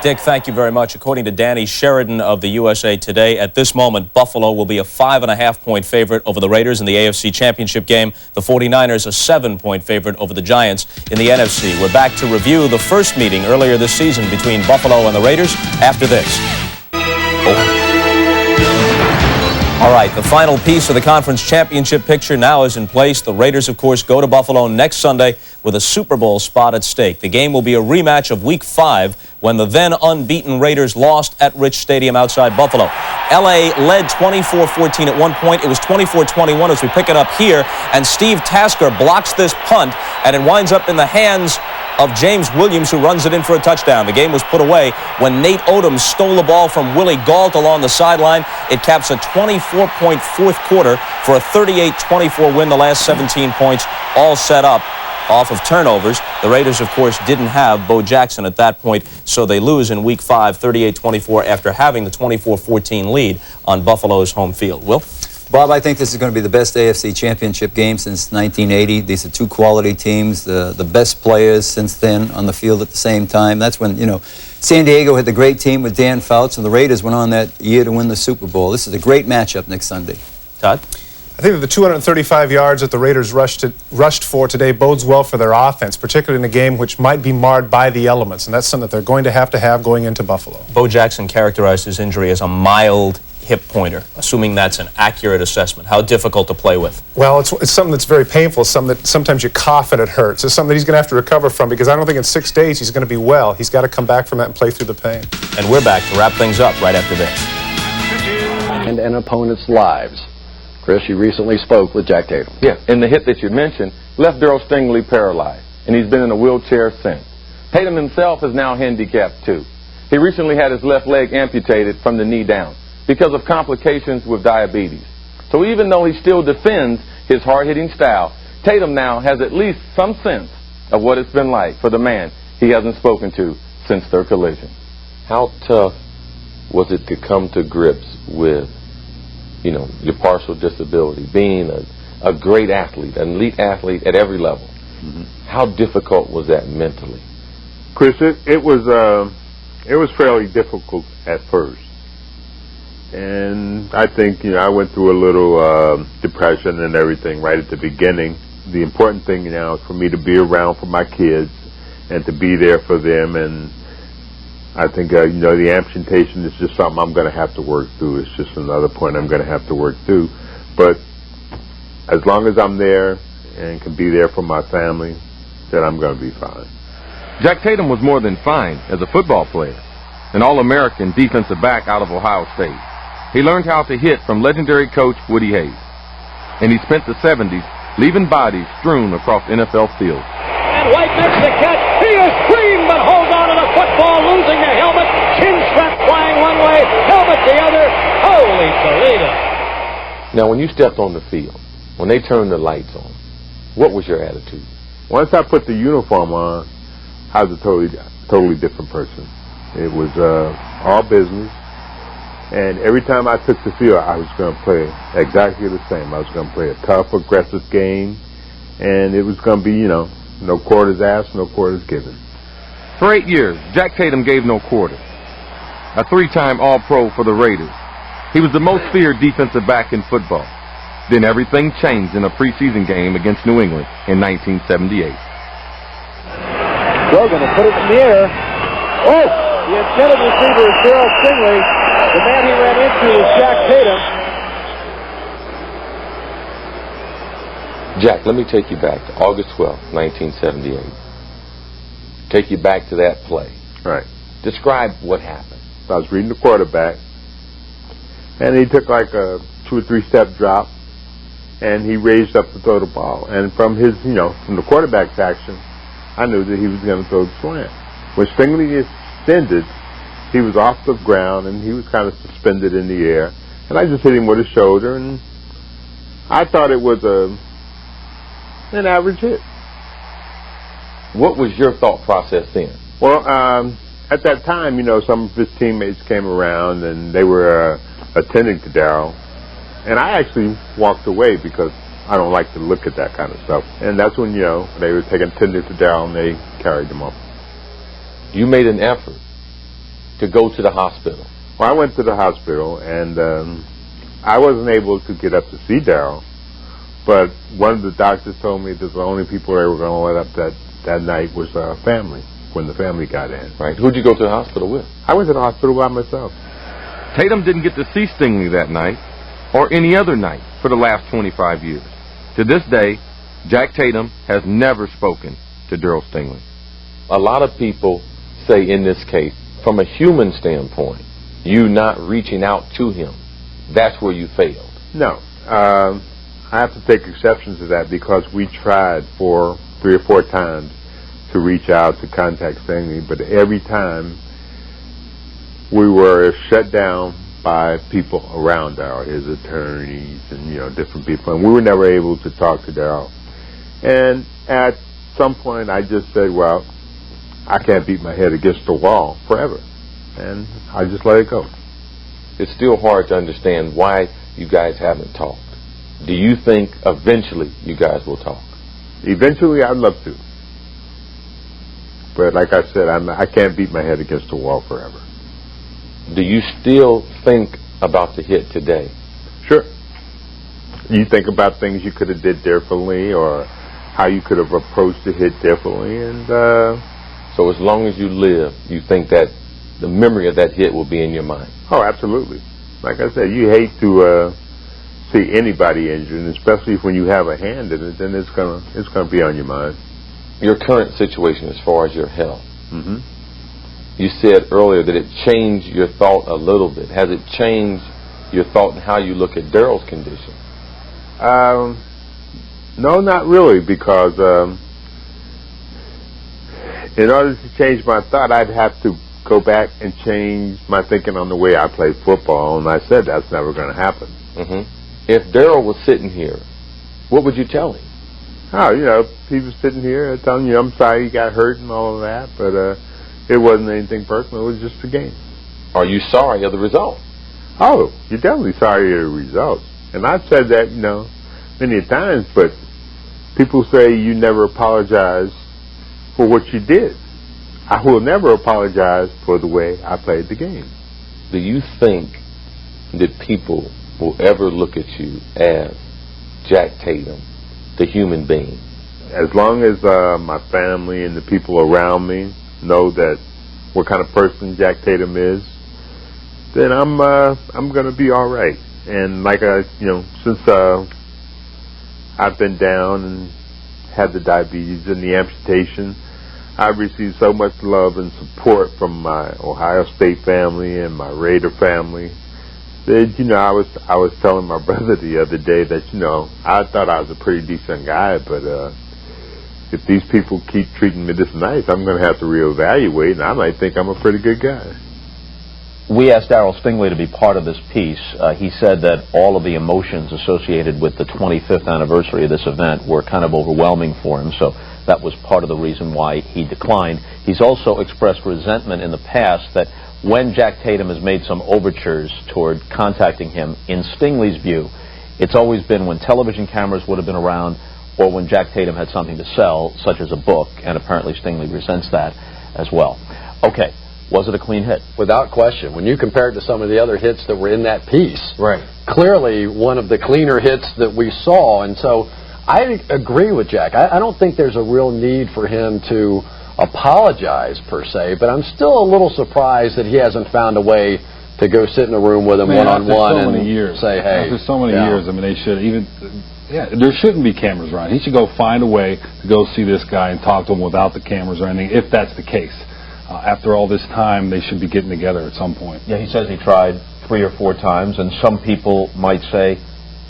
Dick, thank you very much. According to Danny Sheridan of the USA Today, at this moment, Buffalo will be a 5.5-point favorite over the Raiders in the AFC Championship game. The 49ers a 7-point favorite over the Giants in the NFC. We're back to review the first meeting earlier this season between Buffalo and the Raiders after this. All right, the final piece of the conference championship picture now is in place. The Raiders, of course, go to Buffalo next Sunday with a Super Bowl spot at stake. The game will be a rematch of Week 5 when the then unbeaten Raiders lost at Rich Stadium outside Buffalo. L.A. led 24-14 at one point. It was 24-21 as we pick it up here, and Steve Tasker blocks this punt, and it winds up in the hands of James Williams, who runs it in for a touchdown. The game was put away when Nate Odom stole the ball from Willie Gault along the sideline. It caps a 24-point fourth quarter for a 38-24 win. The last 17 points all set up off of turnovers. The Raiders, of course, didn't have Bo Jackson at that point, so they lose in Week 5, 38-24, after having the 24-14 lead on Buffalo's home field. Will? Bob, I think this is going to be the best AFC Championship game since 1980. These are two quality teams, the best players since then on the field at the same time. That's when, you know, San Diego had the great team with Dan Fouts, and the Raiders went on that year to win the Super Bowl. This is a great matchup next Sunday. Todd? I think that the 235 yards that the Raiders rushed for today bodes well for their offense, particularly in a game which might be marred by the elements, and that's something that they're going to have going into Buffalo. Bo Jackson characterized his injury as a mild hip pointer, assuming that's an accurate assessment. How difficult to play with? Well, it's something that's very painful. It's something that sometimes you cough and it hurts. It's something that he's going to have to recover from, because I don't think in 6 days he's going to be well. He's got to come back from that and play through the pain. And we're back to wrap things up right after this. And an opponent's lives. Chris, you recently spoke with Jack Tatum. Yeah, and the hit that you mentioned left Darryl Stingley paralyzed, and he's been in a wheelchair since. Tatum himself is now handicapped too. He recently had his left leg amputated from the knee down because of complications with diabetes. So even though he still defends his hard-hitting style, Tatum now has at least some sense of what it's been like for the man he hasn't spoken to since their collision. How tough was it to come to grips with, you know, your partial disability, being a great athlete, an elite athlete at every level? How difficult was that mentally? Chris, it was fairly difficult at first. And I think, you know, I went through a little depression and everything right at the beginning. The important thing now is for me to be around for my kids and to be there for them. And I think, you know, the amputation is just something I'm going to have to work through. It's just another point I'm going to have to work through. But as long as I'm there and can be there for my family, then I'm going to be fine. Jack Tatum was more than fine as a football player, an All-American defensive back out of Ohio State. He learned how to hit from legendary coach Woody Hayes, and he spent the 70s leaving bodies strewn across NFL fields. And White makes the catch. He is screamed but holds on to the football, losing the helmet. Chin strap flying one way, helmet the other. Holy Toledo. Now, when you stepped on the field, when they turned the lights on, what was your attitude? Once I put the uniform on, I was a totally different person. It was all business. And every time I took the field, I was going to play exactly the same. I was going to play a tough, aggressive game, and it was going to be, you know, no quarters asked, no quarters given. For 8 years, Jack Tatum gave no quarters. A 3-time All-Pro for the Raiders. He was the most feared defensive back in football. Then everything changed in a preseason game against New England in 1978. Grogan will put it in the air. Oh! The intended receiver is Darryl Stingley. The man he ran into is Jack Tatum. Jack, let me take you back to August 12, 1978. Take you back to that play. Right. Describe what happened. I was reading the quarterback, and he took like a 2 or 3 step drop, and he raised up to throw the ball. And from his, you know, from the quarterback's action, I knew that he was going to throw the slant. When Stingley extended, he was off the ground, and he was kind of suspended in the air. And I just hit him with his shoulder, and I thought it was an average hit. What was your thought process then? Well, at that time, you know, some of his teammates came around, and they were attending to Darryl. And I actually walked away because I don't like to look at that kind of stuff. And that's when, you know, they were taking attending to Darryl, and they carried him up. You made an effort to go to the hospital. Well, I went to the hospital, and I wasn't able to get up to see Darryl, but one of the doctors told me that the only people they were going to let up that night was family, when the family got in. Right. Who'd you go to the hospital with? I went to the hospital by myself. Tatum didn't get to see Stingley that night, or any other night, for the last 25 years. To this day, Jack Tatum has never spoken to Darryl Stingley. A lot of people say in this case, from a human standpoint, you not reaching out to him, that's where you failed. No. I have to take exception to that because we tried for 3 or 4 times to reach out to contact Stingley, but every time we were shut down by people around Darryl, his attorneys and, you know, different people, and we were never able to talk to Darryl. And at some point I just said, well, I can't beat my head against the wall forever. And I just let it go. It's still hard to understand why you guys haven't talked. Do you think eventually you guys will talk? Eventually, I'd love to. But like I said, I can't beat my head against the wall forever. Do you still think about the hit today? Sure. You think about things you could have did differently, or how you could have approached the hit differently, and so as long as you live, you think that the memory of that hit will be in your mind? Oh, absolutely. Like I said, you hate to see anybody injured, and especially when you have a hand in it, then it's gonna be on your mind. Your current situation as far as your health. Mm-hmm. You said earlier that it changed your thought a little bit. Has it changed your thought and how you look at Daryl's condition? No, not really, because in order to change my thought, I'd have to go back and change my thinking on the way I play football, and I said that's never going to happen. Mm-hmm. If Daryl was sitting here, what would you tell him? Oh, you know, he was sitting here telling you, I'm sorry you got hurt and all of that, but it wasn't anything personal. It was just a game. Are you sorry of the result? Oh, you're definitely sorry of the results. And I've said that, you know, many times, but people say you never apologize for what you did. I will never apologize for the way I played the game. Do you think that people will ever look at you as Jack Tatum, the human being? As long as my family and the people around me know that what kind of person Jack Tatum is, then I'm going to be all right. And like since I've been down and had the diabetes and the amputation, I've received so much love and support from my Ohio State family and my Raider family that, you know, I was telling my brother the other day that, you know, I thought I was a pretty decent guy, but if these people keep treating me this nice, I'm going to have to reevaluate, and I might think I'm a pretty good guy. We asked Darryl Stingley to be part of this piece. He said that all of the emotions associated with the 25th anniversary of this event were kind of overwhelming for him, so that was part of the reason why he declined. He's also expressed resentment in the past that when Jack Tatum has made some overtures toward contacting him, in Stingley's view, it's always been when television cameras would have been around or when Jack Tatum had something to sell, such as a book, and apparently Stingley resents that as well. Okay. Was it a clean hit? Without question. When you compare it to some of the other hits that were in that piece, right, clearly one of the cleaner hits that we saw. And so I agree with Jack. I don't think there's a real need for him to apologize, per se, but I'm still a little surprised that he hasn't found a way to go sit in a room with him one-on-one and say, hey. After so many years, I mean, they should even... Yeah, there shouldn't be cameras around. He should go find a way to go see this guy and talk to him without the cameras or anything, if that's the case. After all this time, they should be getting together at some point. Yeah, he says he tried 3 or 4 times, and some people might say,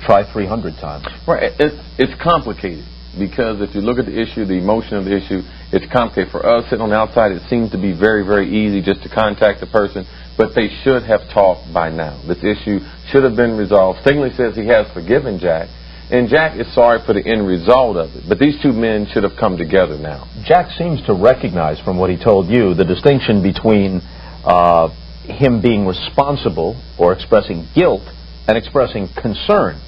try 300 times. Right. It's complicated, because if you look at the issue, the emotion of the issue, it's complicated. For us sitting on the outside, it seems to be very, very easy just to contact the person, but they should have talked by now. This issue should have been resolved. Stingley says he has forgiven Jack, and Jack is sorry for the end result of it. But these two men should have come together now. Jack seems to recognize, from what he told you, the distinction between him being responsible or expressing guilt and expressing concern.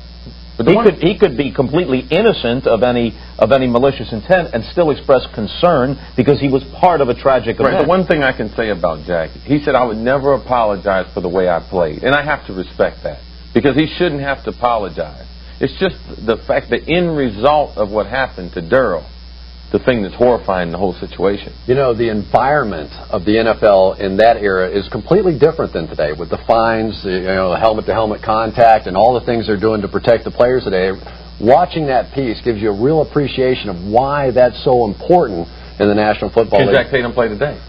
But he could be completely innocent of any malicious intent and still express concern because he was part of a tragic event. Right. The one thing I can say about Jack, he said, I would never apologize for the way I played. And I have to respect that, because he shouldn't have to apologize. It's just the fact, the end result of what happened to Daryl, the thing that's horrifying in the whole situation. You know, the environment of the NFL in that era is completely different than today, with the fines, the helmet-to-helmet contact, and all the things they're doing to protect the players today. Watching that piece gives you a real appreciation of why that's so important in the National Football League. Can Jack Tatum play today?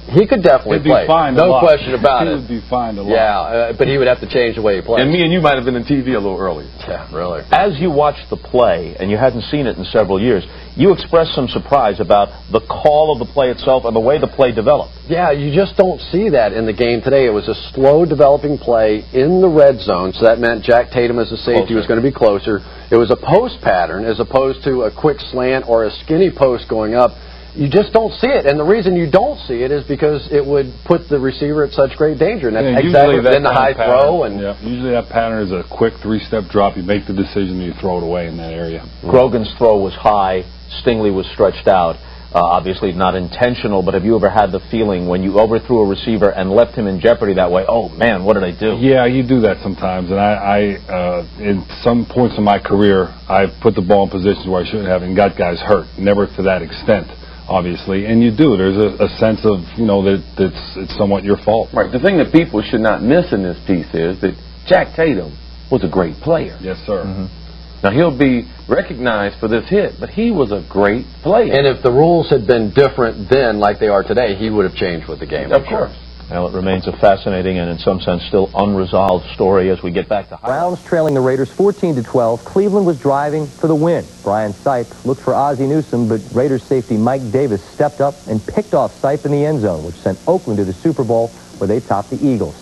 He could definitely play. No question about it. He would be fined a lot. Yeah, but he would have to change the way he plays. And me and you might have been on TV a little earlier. Yeah, really. As you watched the play, and you hadn't seen it in several years, you expressed some surprise about the call of the play itself and the way the play developed. Yeah, you just don't see that in the game today. It was a slow developing play in the red zone, so that meant Jack Tatum as a safety was going to be closer. It was a post pattern as opposed to a quick slant or a skinny post going up. you just don't see it. And the reason you don't see it is because it would put the receiver at such great danger. And that's exactly then the high throw. And usually that pattern is a quick three-step drop. You make the decision and you throw it away in that area. Grogan's throw was high. Stingley was stretched out. Obviously not intentional, but have you ever had the feeling when you overthrew a receiver and left him in jeopardy that way, oh man, what did I do? Yeah, you do that sometimes, and I in some points in my career, I've put the ball in positions where I shouldn't have and got guys hurt, never to that extent, obviously, and you do. There's a sense of, you know, that it's somewhat your fault. Right, the thing that people should not miss in this piece is that Jack Tatum was a great player. Yes, sir. Now, he'll be recognized for this hit, but he was a great player. And if the rules had been different then, like they are today, he would have changed with the game. Of course. Well, it remains a fascinating and, in some sense, still unresolved story as we get back to Browns trailing the Raiders 14-12. Cleveland was driving for the win. Brian Sipe looked for Ozzie Newsome, but Raiders safety Mike Davis stepped up and picked off Sipe in the end zone, which sent Oakland to the Super Bowl, where they topped the Eagles.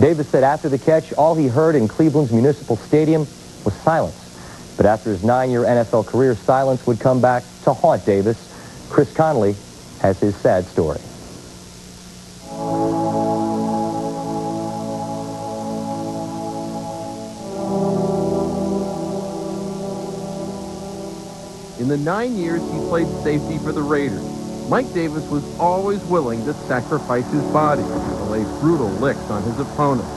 Davis said after the catch, all he heard in Cleveland's Municipal Stadium was silence. But after his 9-year NFL career, silence would come back to haunt Davis. Chris Connolly has his sad story. In the 9 years he played safety for the Raiders, Mike Davis was always willing to sacrifice his body to lay brutal licks on his opponent.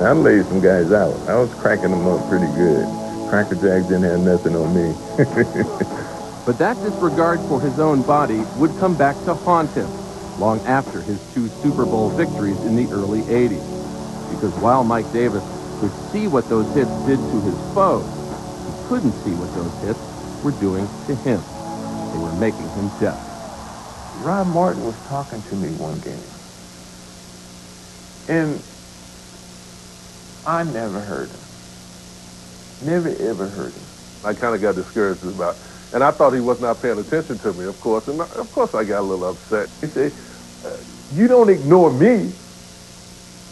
I laid some guys out. I was cracking them up pretty good. Cracker Jacks didn't have nothing on me. But that disregard for his own body would come back to haunt him long after his 2 Super Bowl victories in the early 80s. Because while Mike Davis could see what those hits did to his foes, he couldn't see what those hits were doing to him. They were making him deaf. Ron Martin was talking to me one game, and I never heard him. Never ever heard him. I kind of got discouraged about, and I thought he was not paying attention to me, of course, and of course I got a little upset. He said, you don't ignore me.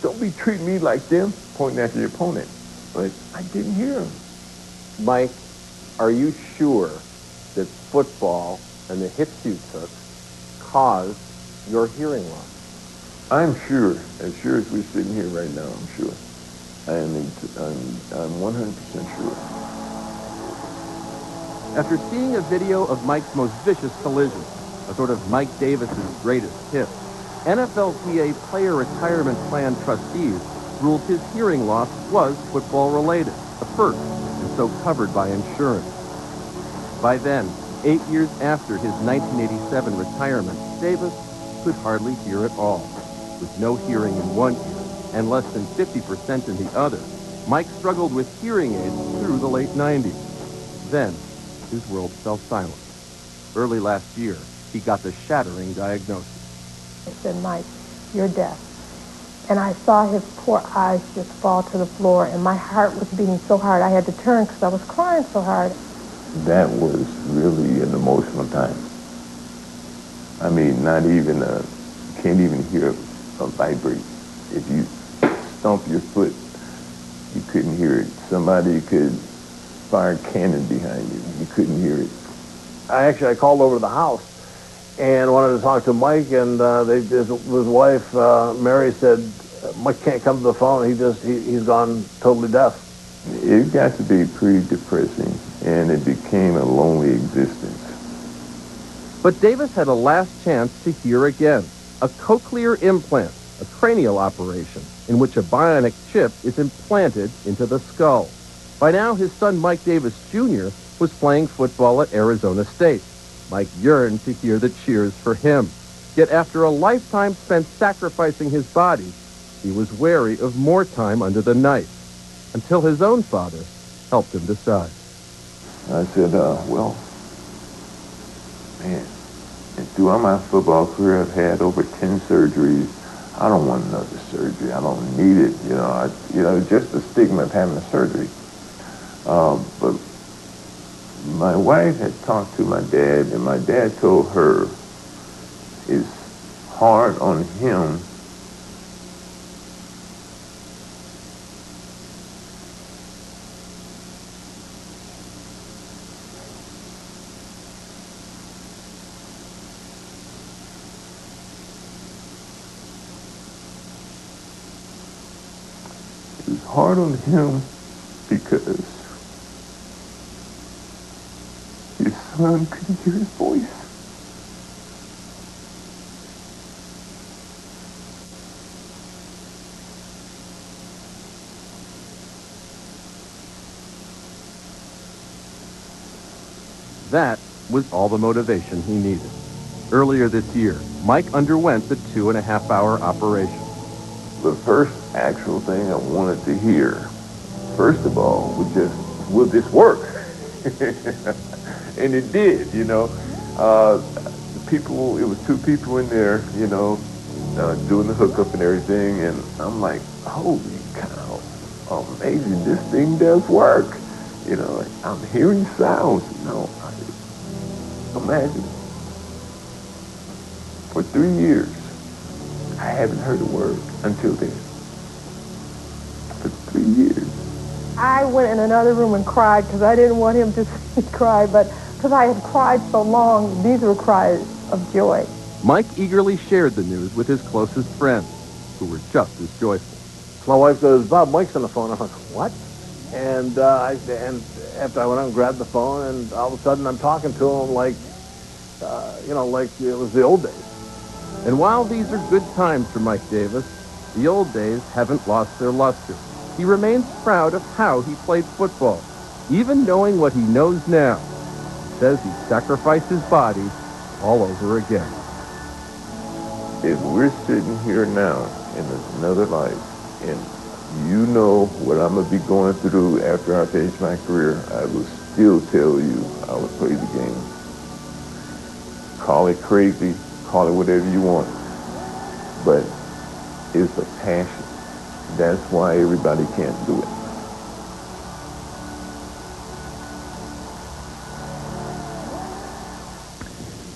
Don't be treating me like them, pointing at your opponent. But I didn't hear him. Mike, are you sure that football and the hits you took caused your hearing loss? I'm sure as we're sitting here right now, I'm sure. I'm 100% sure. After seeing a video of Mike's most vicious collision, a sort of Mike Davis's greatest hit, NFLPA Player Retirement Plan trustees ruled his hearing loss was football-related, a first, and so covered by insurance. By then, 8 years after his 1987 retirement, Davis could hardly hear at all. With no hearing in one ear and less than 50% in the other, Mike struggled with hearing aids through the late 90s. Then, his world fell silent. Early last year, he got the shattering diagnosis. I said, Mike, you're deaf. And I saw his poor eyes just fall to the floor, and my heart was beating so hard I had to turn because I was crying so hard. That was really an emotional time. I mean, not even can't even hear a vibrate. If you stomp your foot, you couldn't hear it. Somebody could fire a cannon behind you. You couldn't hear it. I called over to the house and wanted to talk to Mike, and his wife, Mary, said, Mike can't come to the phone. He's gone totally deaf. It got to be pretty depressing, and it became a lonely existence. But Davis had a last chance to hear again. A cochlear implant, a cranial operation, in which a bionic chip is implanted into the skull. By now, his son Mike Davis Jr. was playing football at Arizona State. Mike yearned to hear the cheers for him. Yet after a lifetime spent sacrificing his body, he was wary of more time under the knife, until his own father helped him decide. I said, well, man, and throughout my football career, I've had over 10 surgeries. I don't want another surgery. I don't need it. Just the stigma of having a surgery. But my wife had talked to my dad, and my dad told her it's hard on him hard on him because his son couldn't hear his voice. That was all the motivation he needed. Earlier this year, Mike underwent the 2.5-hour operation. The first actual thing I wanted to hear, first of all, will this work? And it did, you know. It was 2 people in there, you know, doing the hookup and everything, and I'm like, holy cow, amazing, this thing does work. You know, I'm hearing sounds. No, imagine. For 3 years, I haven't heard a word until then. For 3 years. I went in another room and cried because I didn't want him to see me cry, but because I had cried so long, these were cries of joy. Mike eagerly shared the news with his closest friends, who were just as joyful. So my wife goes, Bob, Mike's on the phone. I'm like, what? And after I went out and grabbed the phone, and all of a sudden I'm talking to him like, like it was the old days. And while these are good times for Mike Davis, the old days haven't lost their luster. He remains proud of how he played football, even knowing what he knows now. He says he sacrificed his body all over again. If we're sitting here now in another life, and you know what I'm going to be going through after I finish my career, I will still tell you I will play the game. Call it crazy, call it whatever you want, but it's a passion. That's why everybody can't do it.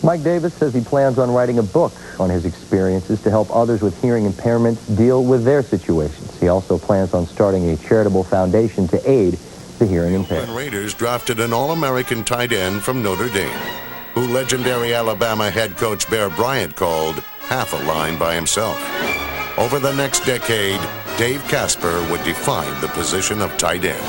Mike Davis says he plans on writing a book on his experiences to help others with hearing impairments deal with their situations. He also plans on starting a charitable foundation to aid the hearing impaired. The Raiders drafted an All-American tight end from Notre Dame, who legendary Alabama head coach Bear Bryant called half a line by himself. Over the next decade, Dave Casper would define the position of tight end.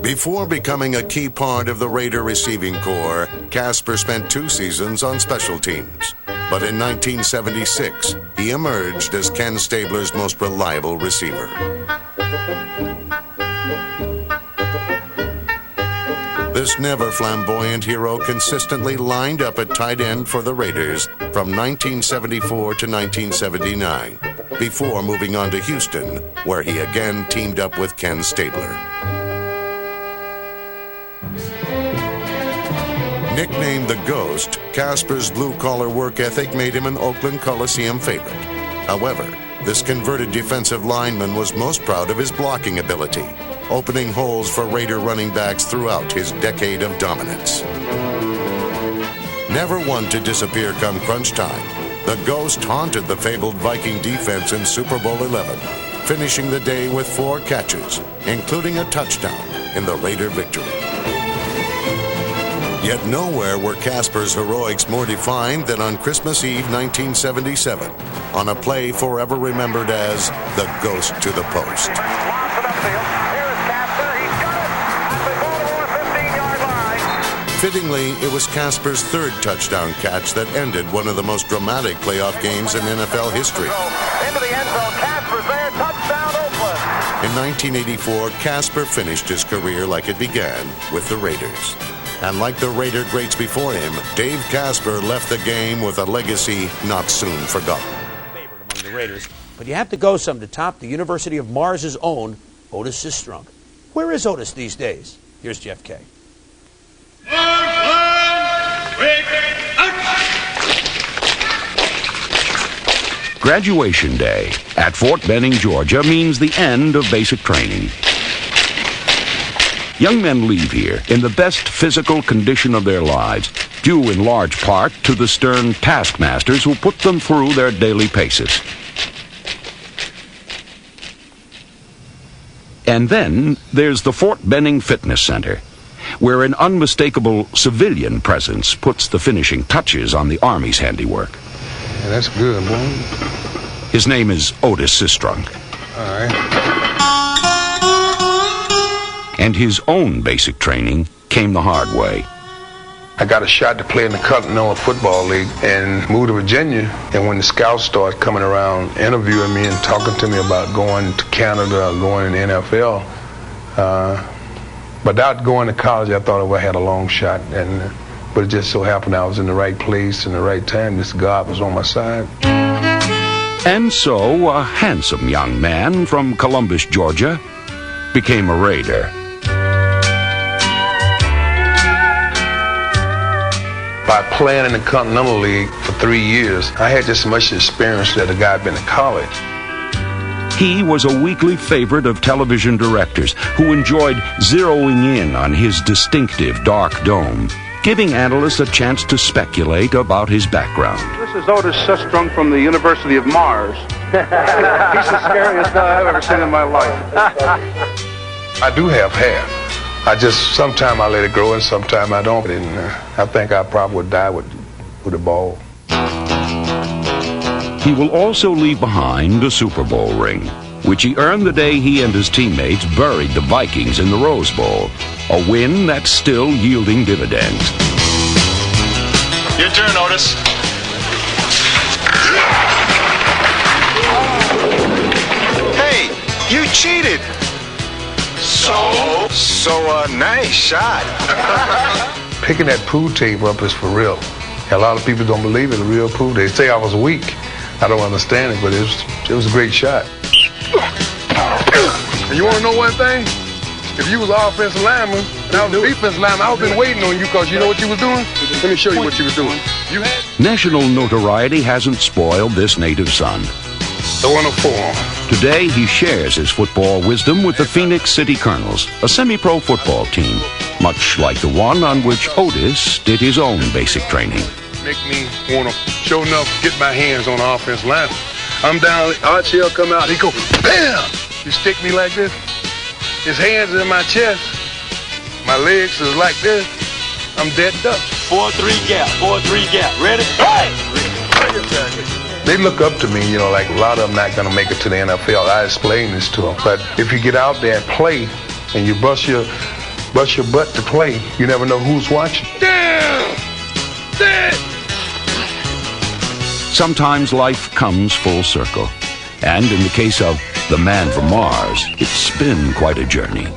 Before becoming a key part of the Raider receiving corps, Casper spent 2 seasons on special teams. But in 1976, he emerged as Ken Stabler's most reliable receiver. This never flamboyant hero consistently lined up at tight end for the Raiders from 1974 to 1979, before moving on to Houston, where he again teamed up with Ken Stabler. Nicknamed the Ghost, Casper's blue-collar work ethic made him an Oakland Coliseum favorite. However, this converted defensive lineman was most proud of his blocking ability, opening holes for Raider running backs throughout his decade of dominance. Never one to disappear come crunch time, the Ghost haunted the fabled Viking defense in Super Bowl XI, finishing the day with 4 catches, including a touchdown in the Raider victory. Yet nowhere were Casper's heroics more defined than on Christmas Eve 1977, on a play forever remembered as the Ghost to the Post. Fittingly, it was Casper's 3rd touchdown catch that ended one of the most dramatic playoff games in NFL history. Into the end zone, Casper's there, touchdown Oakland. In 1984, Casper finished his career like it began, with the Raiders. And like the Raider greats before him, Dave Casper left the game with a legacy not soon forgotten. Favorite among the Raiders, but you have to go some to top the University of Mars' own Otis Sistrunk. Where is Otis these days? Here's Jeff Kay. Graduation day at Fort Benning, Georgia means the end of basic training. Young men leave here in the best physical condition of their lives, due in large part to the stern taskmasters who put them through their daily paces. And then there's the Fort Benning Fitness Center, where an unmistakable civilian presence puts the finishing touches on the Army's handiwork. Yeah, that's good, boy. His name is Otis Sistrunk. All right. And his own basic training came the hard way. I got a shot to play in the Continental Football League and moved to Virginia. And when the scouts started coming around interviewing me and talking to me about going to Canada or going in the NFL, without going to college, I thought I had a long shot. But it just so happened I was in the right place in the right time. Just God was on my side. And so a handsome young man from Columbus, Georgia, became a Raider. By playing in the Continental League for 3 years, I had just as much experience that a guy had been to college. He was a weekly favorite of television directors who enjoyed zeroing in on his distinctive dark dome, giving analysts a chance to speculate about his background. This is Otis Sistrunk from the University of Mars. He's the scariest guy I've ever seen in my life. I do have hair. Sometime I let it grow and sometime I don't. And I think I probably would die with a bald. He will also leave behind a Super Bowl ring, which he earned the day he and his teammates buried the Vikings in the Rose Bowl, a win that's still yielding dividends. Your turn, Otis. Hey, you cheated. Nice shot. Picking that pool tape up is for real. A lot of people don't believe it, a real pool. They say I was weak. I don't understand it, but it was a great shot. And you want to know one thing? If you was an offensive lineman and I was a defensive lineman, I would have been waiting on you because you know what you was doing? Let me show you what you was doing. National notoriety hasn't spoiled this native son. Throwing a form. Today, he shares his football wisdom with the Phoenix City Colonels, a semi-pro football team, much like the one on which Otis did his own basic training. Make me want to, sure enough, get my hands on the offense line. I'm down, Archie will come out, he go, bam! He stick me like this. His hands in my chest. My legs is like this. I'm dead duck. 4-3 gap, 4-3 gap. Ready? Hey! They look up to me, like a lot of them not going to make it to the NFL. I explain this to them. But if you get out there and play and you bust your butt to play, you never know who's watching. Damn! Sometimes life comes full circle. And in the case of the man from Mars, it's been quite a journey.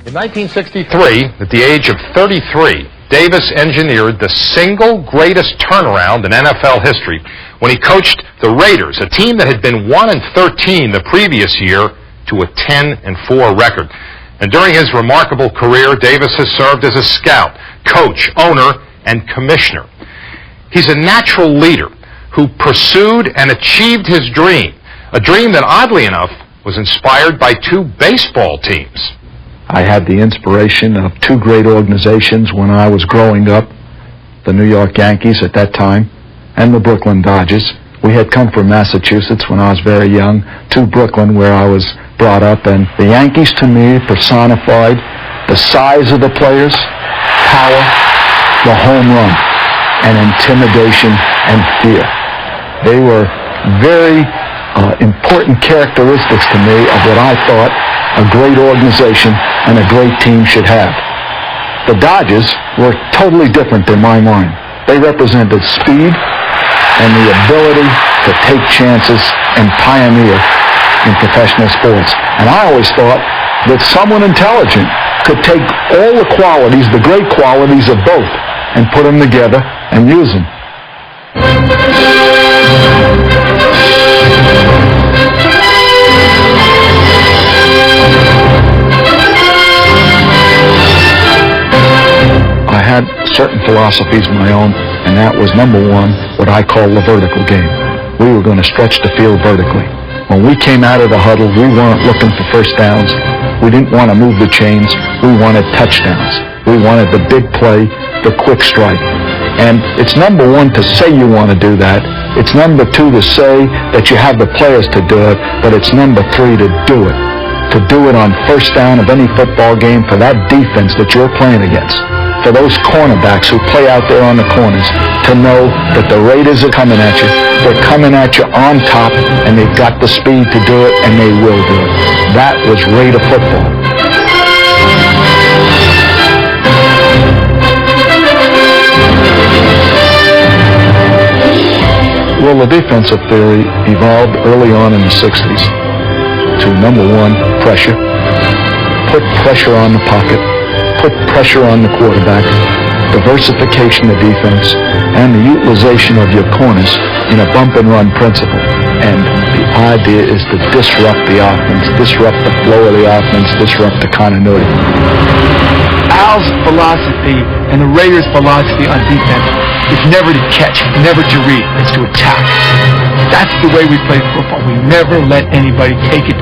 In 1963, at the age of 33, Davis engineered the single greatest turnaround in NFL history when he coached the Raiders, a team that had been 1-13 the previous year, to a 10-4 record. And during his remarkable career, Davis has served as a scout, coach, owner, and commissioner. He's a natural leader who pursued and achieved his dream, a dream that, oddly enough, was inspired by 2 baseball teams. I had the inspiration of 2 great organizations when I was growing up, the New York Yankees at that time and the Brooklyn Dodgers. We had come from Massachusetts when I was very young to Brooklyn where I was brought up, and the Yankees to me personified the size of the players, power, the home run, and intimidation and fear. They were very important characteristics to me of what I thought a great organization and a great team should have. The Dodgers were totally different in my mind. They represented speed and the ability to take chances and pioneer in professional sports. And I always thought that someone intelligent could take all the qualities, the great qualities of both, and put them together and use them. I had certain philosophies of my own, and that was, number one, what I call the vertical game. We were going to stretch the field vertically. When we came out of the huddle, we weren't looking for first downs. We didn't want to move the chains. We wanted touchdowns. We wanted the big play, the quick strike. And it's number one to say you want to do that. It's number two to say that you have the players to do it. But it's number three to do it. To do it on first down of any football game for that defense that you're playing against. for those cornerbacks who play out there on the corners to know that the Raiders are coming at you. They're coming at you on top, and they've got the speed to do it, and they will do it. That was Raider football. Well, the defensive theory evolved early on in the 60s to, number one, pressure. Put pressure on the pocket. Put pressure on the quarterback. Diversification of defense. And the utilization of your corners in a bump-and-run principle. And the idea is to disrupt the offense, disrupt the flow of the offense, disrupt the continuity. Al's philosophy and the Raiders' philosophy on defense is never to catch, never to read. It's to attack. That's the way we play football. We never let anybody take it.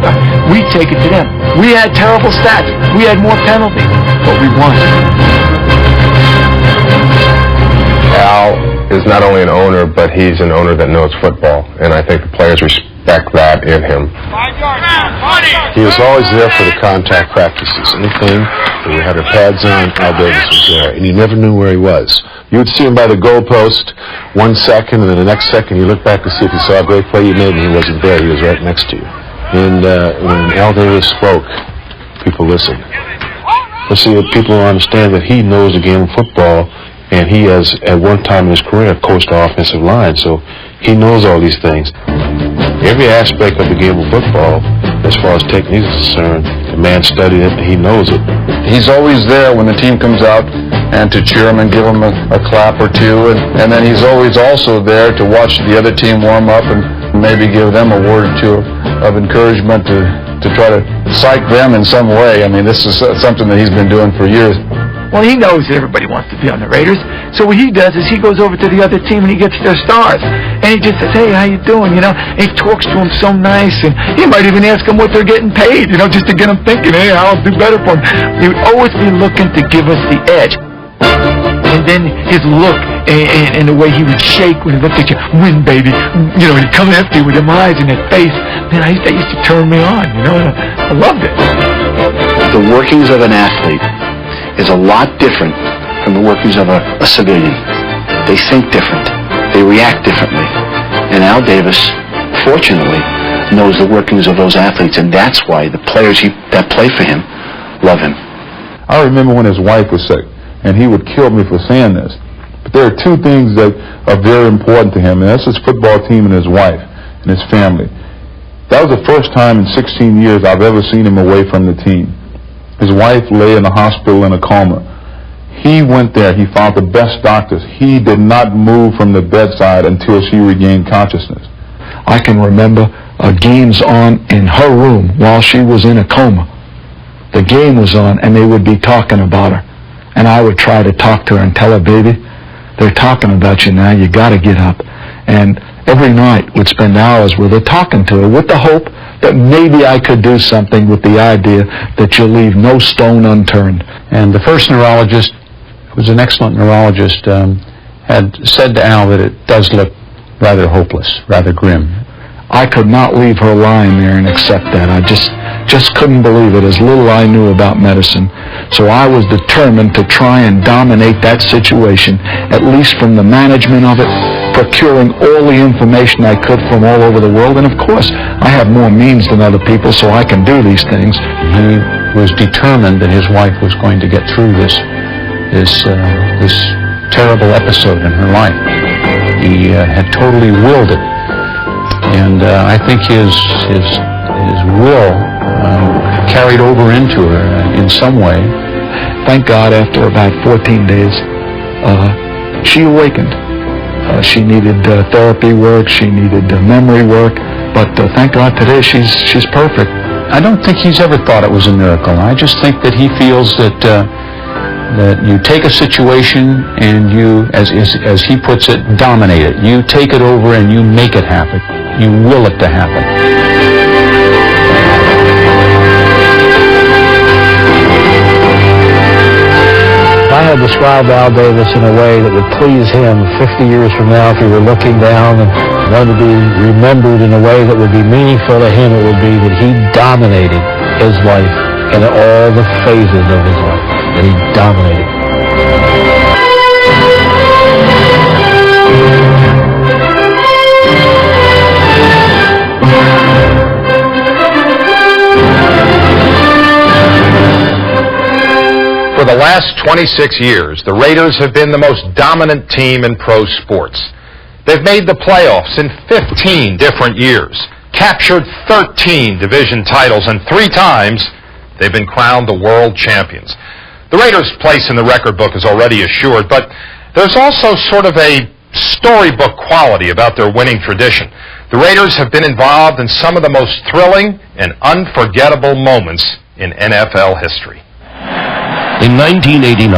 We take it to them. We had terrible stats. We had more penalties, but we won. Al is not only an owner, but he's an owner that knows football, and I think the players respect that in him. He was always there for the contact practices. Anything that we had our pads on, Al Davis was there, and you never knew where he was. You would see him by the goalpost 1 second, and then the next second you look back to see if you saw a great play you made, and he wasn't there. He was right next to you. And when Al Davis spoke, people listened. But see, people understand that he knows the game of football, and he has, at one time in his career, coached the offensive line, so he knows all these things. Every aspect of the game of football, as far as technique is concerned, the man studied it and he knows it. He's always there when the team comes out and to cheer him and give him a clap or two. And then he's always also there to watch the other team warm up and maybe give them a word or two of encouragement to try to psych them in some way. I mean, this is something that he's been doing for years. Well, he knows that everybody wants to be on the Raiders, so what he does is he goes over to the other team and he gets their stars. And he just says, hey, how you doing, you know? And he talks to them so nice, and he might even ask them what they're getting paid, you know, just to get them thinking, hey, I'll do better for them. He would always be looking to give us the edge. And then his look and the way he would shake when he looked at you, win, baby. You know, he'd come after you with them eyes and that face. Man, that used to turn me on, you know? I loved it. The workings of an athlete is a lot different from the workings of a civilian. They think different. They react differently. And Al Davis, fortunately, knows the workings of those athletes, and that's why the players that play for him love him. I remember when his wife was sick, and he would kill me for saying this. But there are two things that are very important to him, and that's his football team and his wife and his family. That was the first time in 16 years I've ever seen him away from the team. His wife lay in the hospital in a coma. He went there. He found the best doctors. He did not move from the bedside until she regained consciousness. I can remember games on in her room while she was in a coma. The game was on, and they would be talking about her. And I would try to talk to her and tell her, baby, they're talking about you now. You got to get up. And every night would spend hours with her, talking to her, with the hope that maybe I could do something, with the idea that you'll leave no stone unturned. And the first neurologist, who was an excellent neurologist, had said to Al that it does look rather hopeless, rather grim. I could not leave her lying there and accept that. I just couldn't believe it, as little I knew about medicine. So I was determined to try and dominate that situation, at least from the management of it, procuring all the information I could from all over the world. And of course, I have more means than other people, so I can do these things. He was determined that his wife was going to get through this terrible episode in her life. He had totally willed it. And I think his will carried over into her in some way. Thank God, after about 14 days, she awakened. She needed therapy work, she needed memory work, but thank God today she's perfect. I don't think he's ever thought it was a miracle. I just think that he feels that you take a situation and you, as he puts it, dominate it. You take it over and you make it happen. You will it to happen. I had described Al Davis in a way that would please him 50 years from now. If he were looking down and wanted to be remembered in a way that would be meaningful to him, it would be that he dominated his life in all the phases of his life, that he dominated. the last 26 years, the Raiders have been the most dominant team in pro sports. They've made the playoffs in 15 different years, captured 13 division titles, and 3 times they've been crowned the world champions. The Raiders' place in the record book is already assured, but there's also sort of a storybook quality about their winning tradition. The Raiders have been involved in some of the most thrilling and unforgettable moments in NFL history. In 1989,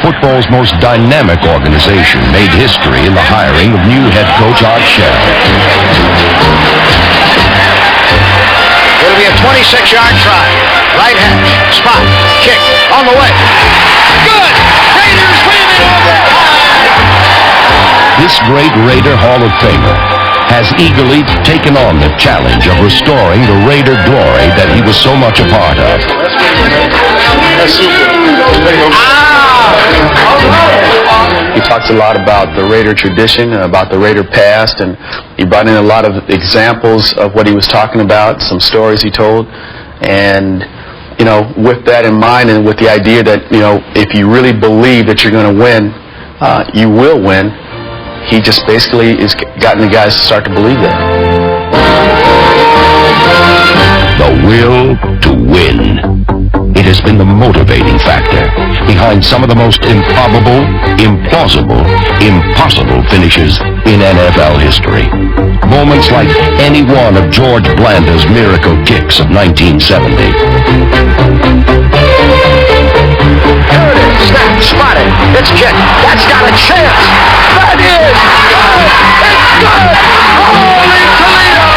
football's most dynamic organization made history in the hiring of new head coach Art Shell. It'll be a 26-yard try. Right hash, spot, kick, on the way. Good! Raiders win it over! This great Raider Hall of Famer has eagerly taken on the challenge of restoring the Raider glory that he was so much a part of. He talks a lot about the Raider tradition, about the Raider past, and he brought in a lot of examples of what he was talking about, some stories he told, and with that in mind and with the idea that, if you really believe that you're going to win, you will win, he just basically has gotten the guys to start to believe that. The will to win. It has been the motivating factor behind some of the most improbable, implausible, impossible finishes in NFL history. Moments like any one of George Blanda's miracle kicks of 1970. Here it is. Snap. Spotted. It's kicked. That's got a chance. That is good. It's good. Holy Toledo.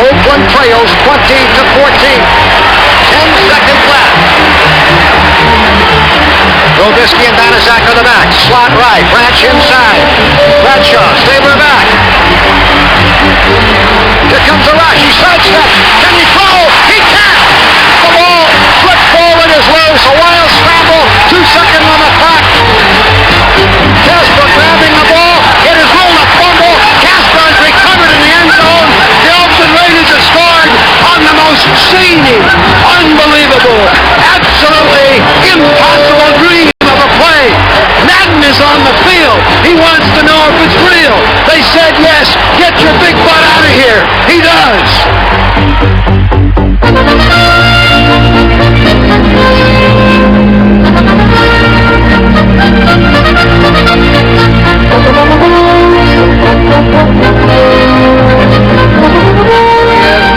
Oakland trails 20-14. 10 seconds left. Robisky and Banaszak on the back. Slot right. Branch inside. Bradshaw. Stabler back. Here comes the rush. He sidesteps. Can he throw? He can't. The ball flipped forward is loose. A wild scramble. 2 seconds on the clock. Casper grabbing the ball. It is ruled a fumble. Casper is recovered in the end zone. The Oakland Raiders have scored on the most zany, unbelievable, absolutely impossible dream of a play. Madden is on the field. He wants to know if it's real. They said yes. Get your big butt out of here. He does.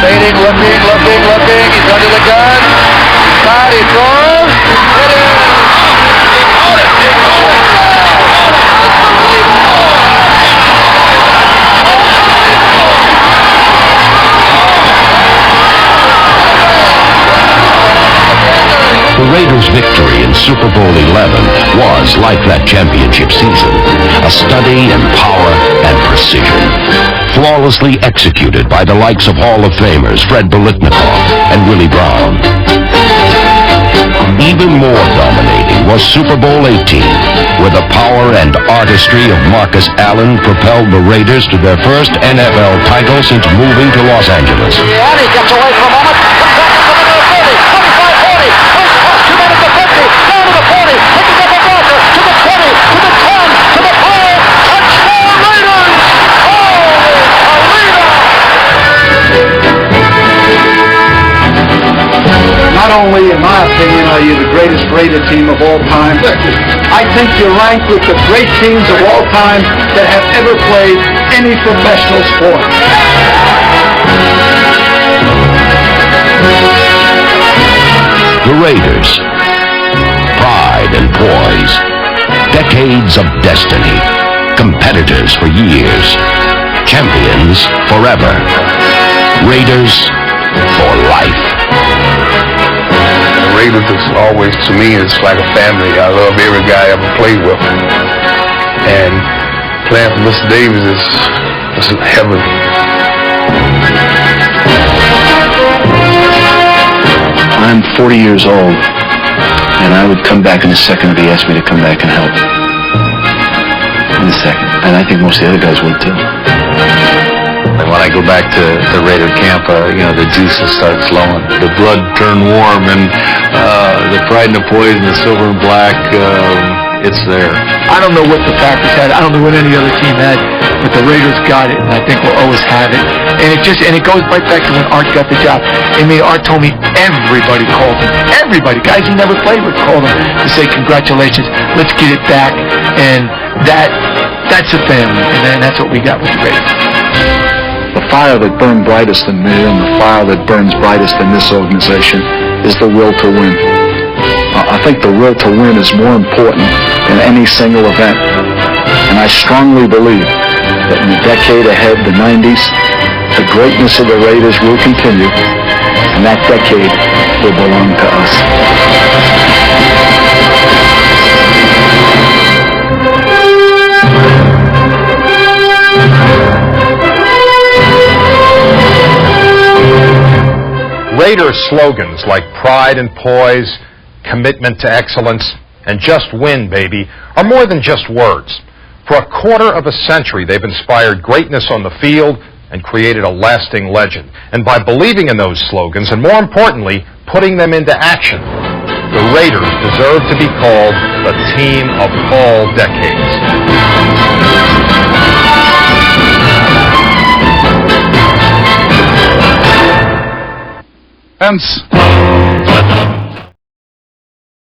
Fading, looking. He's under the gun. He throws. It is. The Raiders' victory in Super Bowl XI was, like that championship season, a study in power and precision, flawlessly executed by the likes of Hall of Famers Fred Biletnikoff and Willie Brown. Even more dominating was Super Bowl XVIII, where the power and artistry of Marcus Allen propelled the Raiders to their first NFL title since moving to Los Angeles. And he gets away for a moment. Comes back into the middle 30, 25, 40. Too many to 50. Down to the 40. Picking up a blocker. To the 20. To the 10. To the 5. Touchdown Raiders! Not only, in my opinion, are you the greatest Raider team of all time, I think you're ranked with the great teams of all time that have ever played any professional sport. The Raiders. Pride and poise. Decades of destiny. Competitors for years. Champions forever. Raiders for life. The Raiders is always, to me, it's like a family. I love every guy I ever played with. And playing for Mr. Davis is heaven. I'm 40 years old, and I would come back in a second if he asked me to come back and help. In a second. And I think most of the other guys would, too. And when I go back to the Raider camp, the juices start flowing. The blood turned warm, and the pride and the poise and the silver and black, it's there. I don't know what the Packers had. I don't know what any other team had, but the Raiders got it, and I think we'll always have it. And it goes right back to when Art got the job. I mean, Art told me everybody called him. Everybody, guys he never played with, called him to say congratulations. Let's get it back, and that's a family, and that's what we got with the Raiders. The fire that burned brightest in me and the fire that burns brightest in this organization is the will to win. I think the will to win is more important than any single event. And I strongly believe that in the decade ahead, the 90s, the greatness of the Raiders will continue, and that decade will belong to us. Raider slogans like pride and poise, commitment to excellence, and just win, baby, are more than just words. For a quarter of a century, they've inspired greatness on the field and created a lasting legend. And by believing in those slogans, and more importantly, putting them into action, the Raiders deserve to be called the team of all decades. Hence.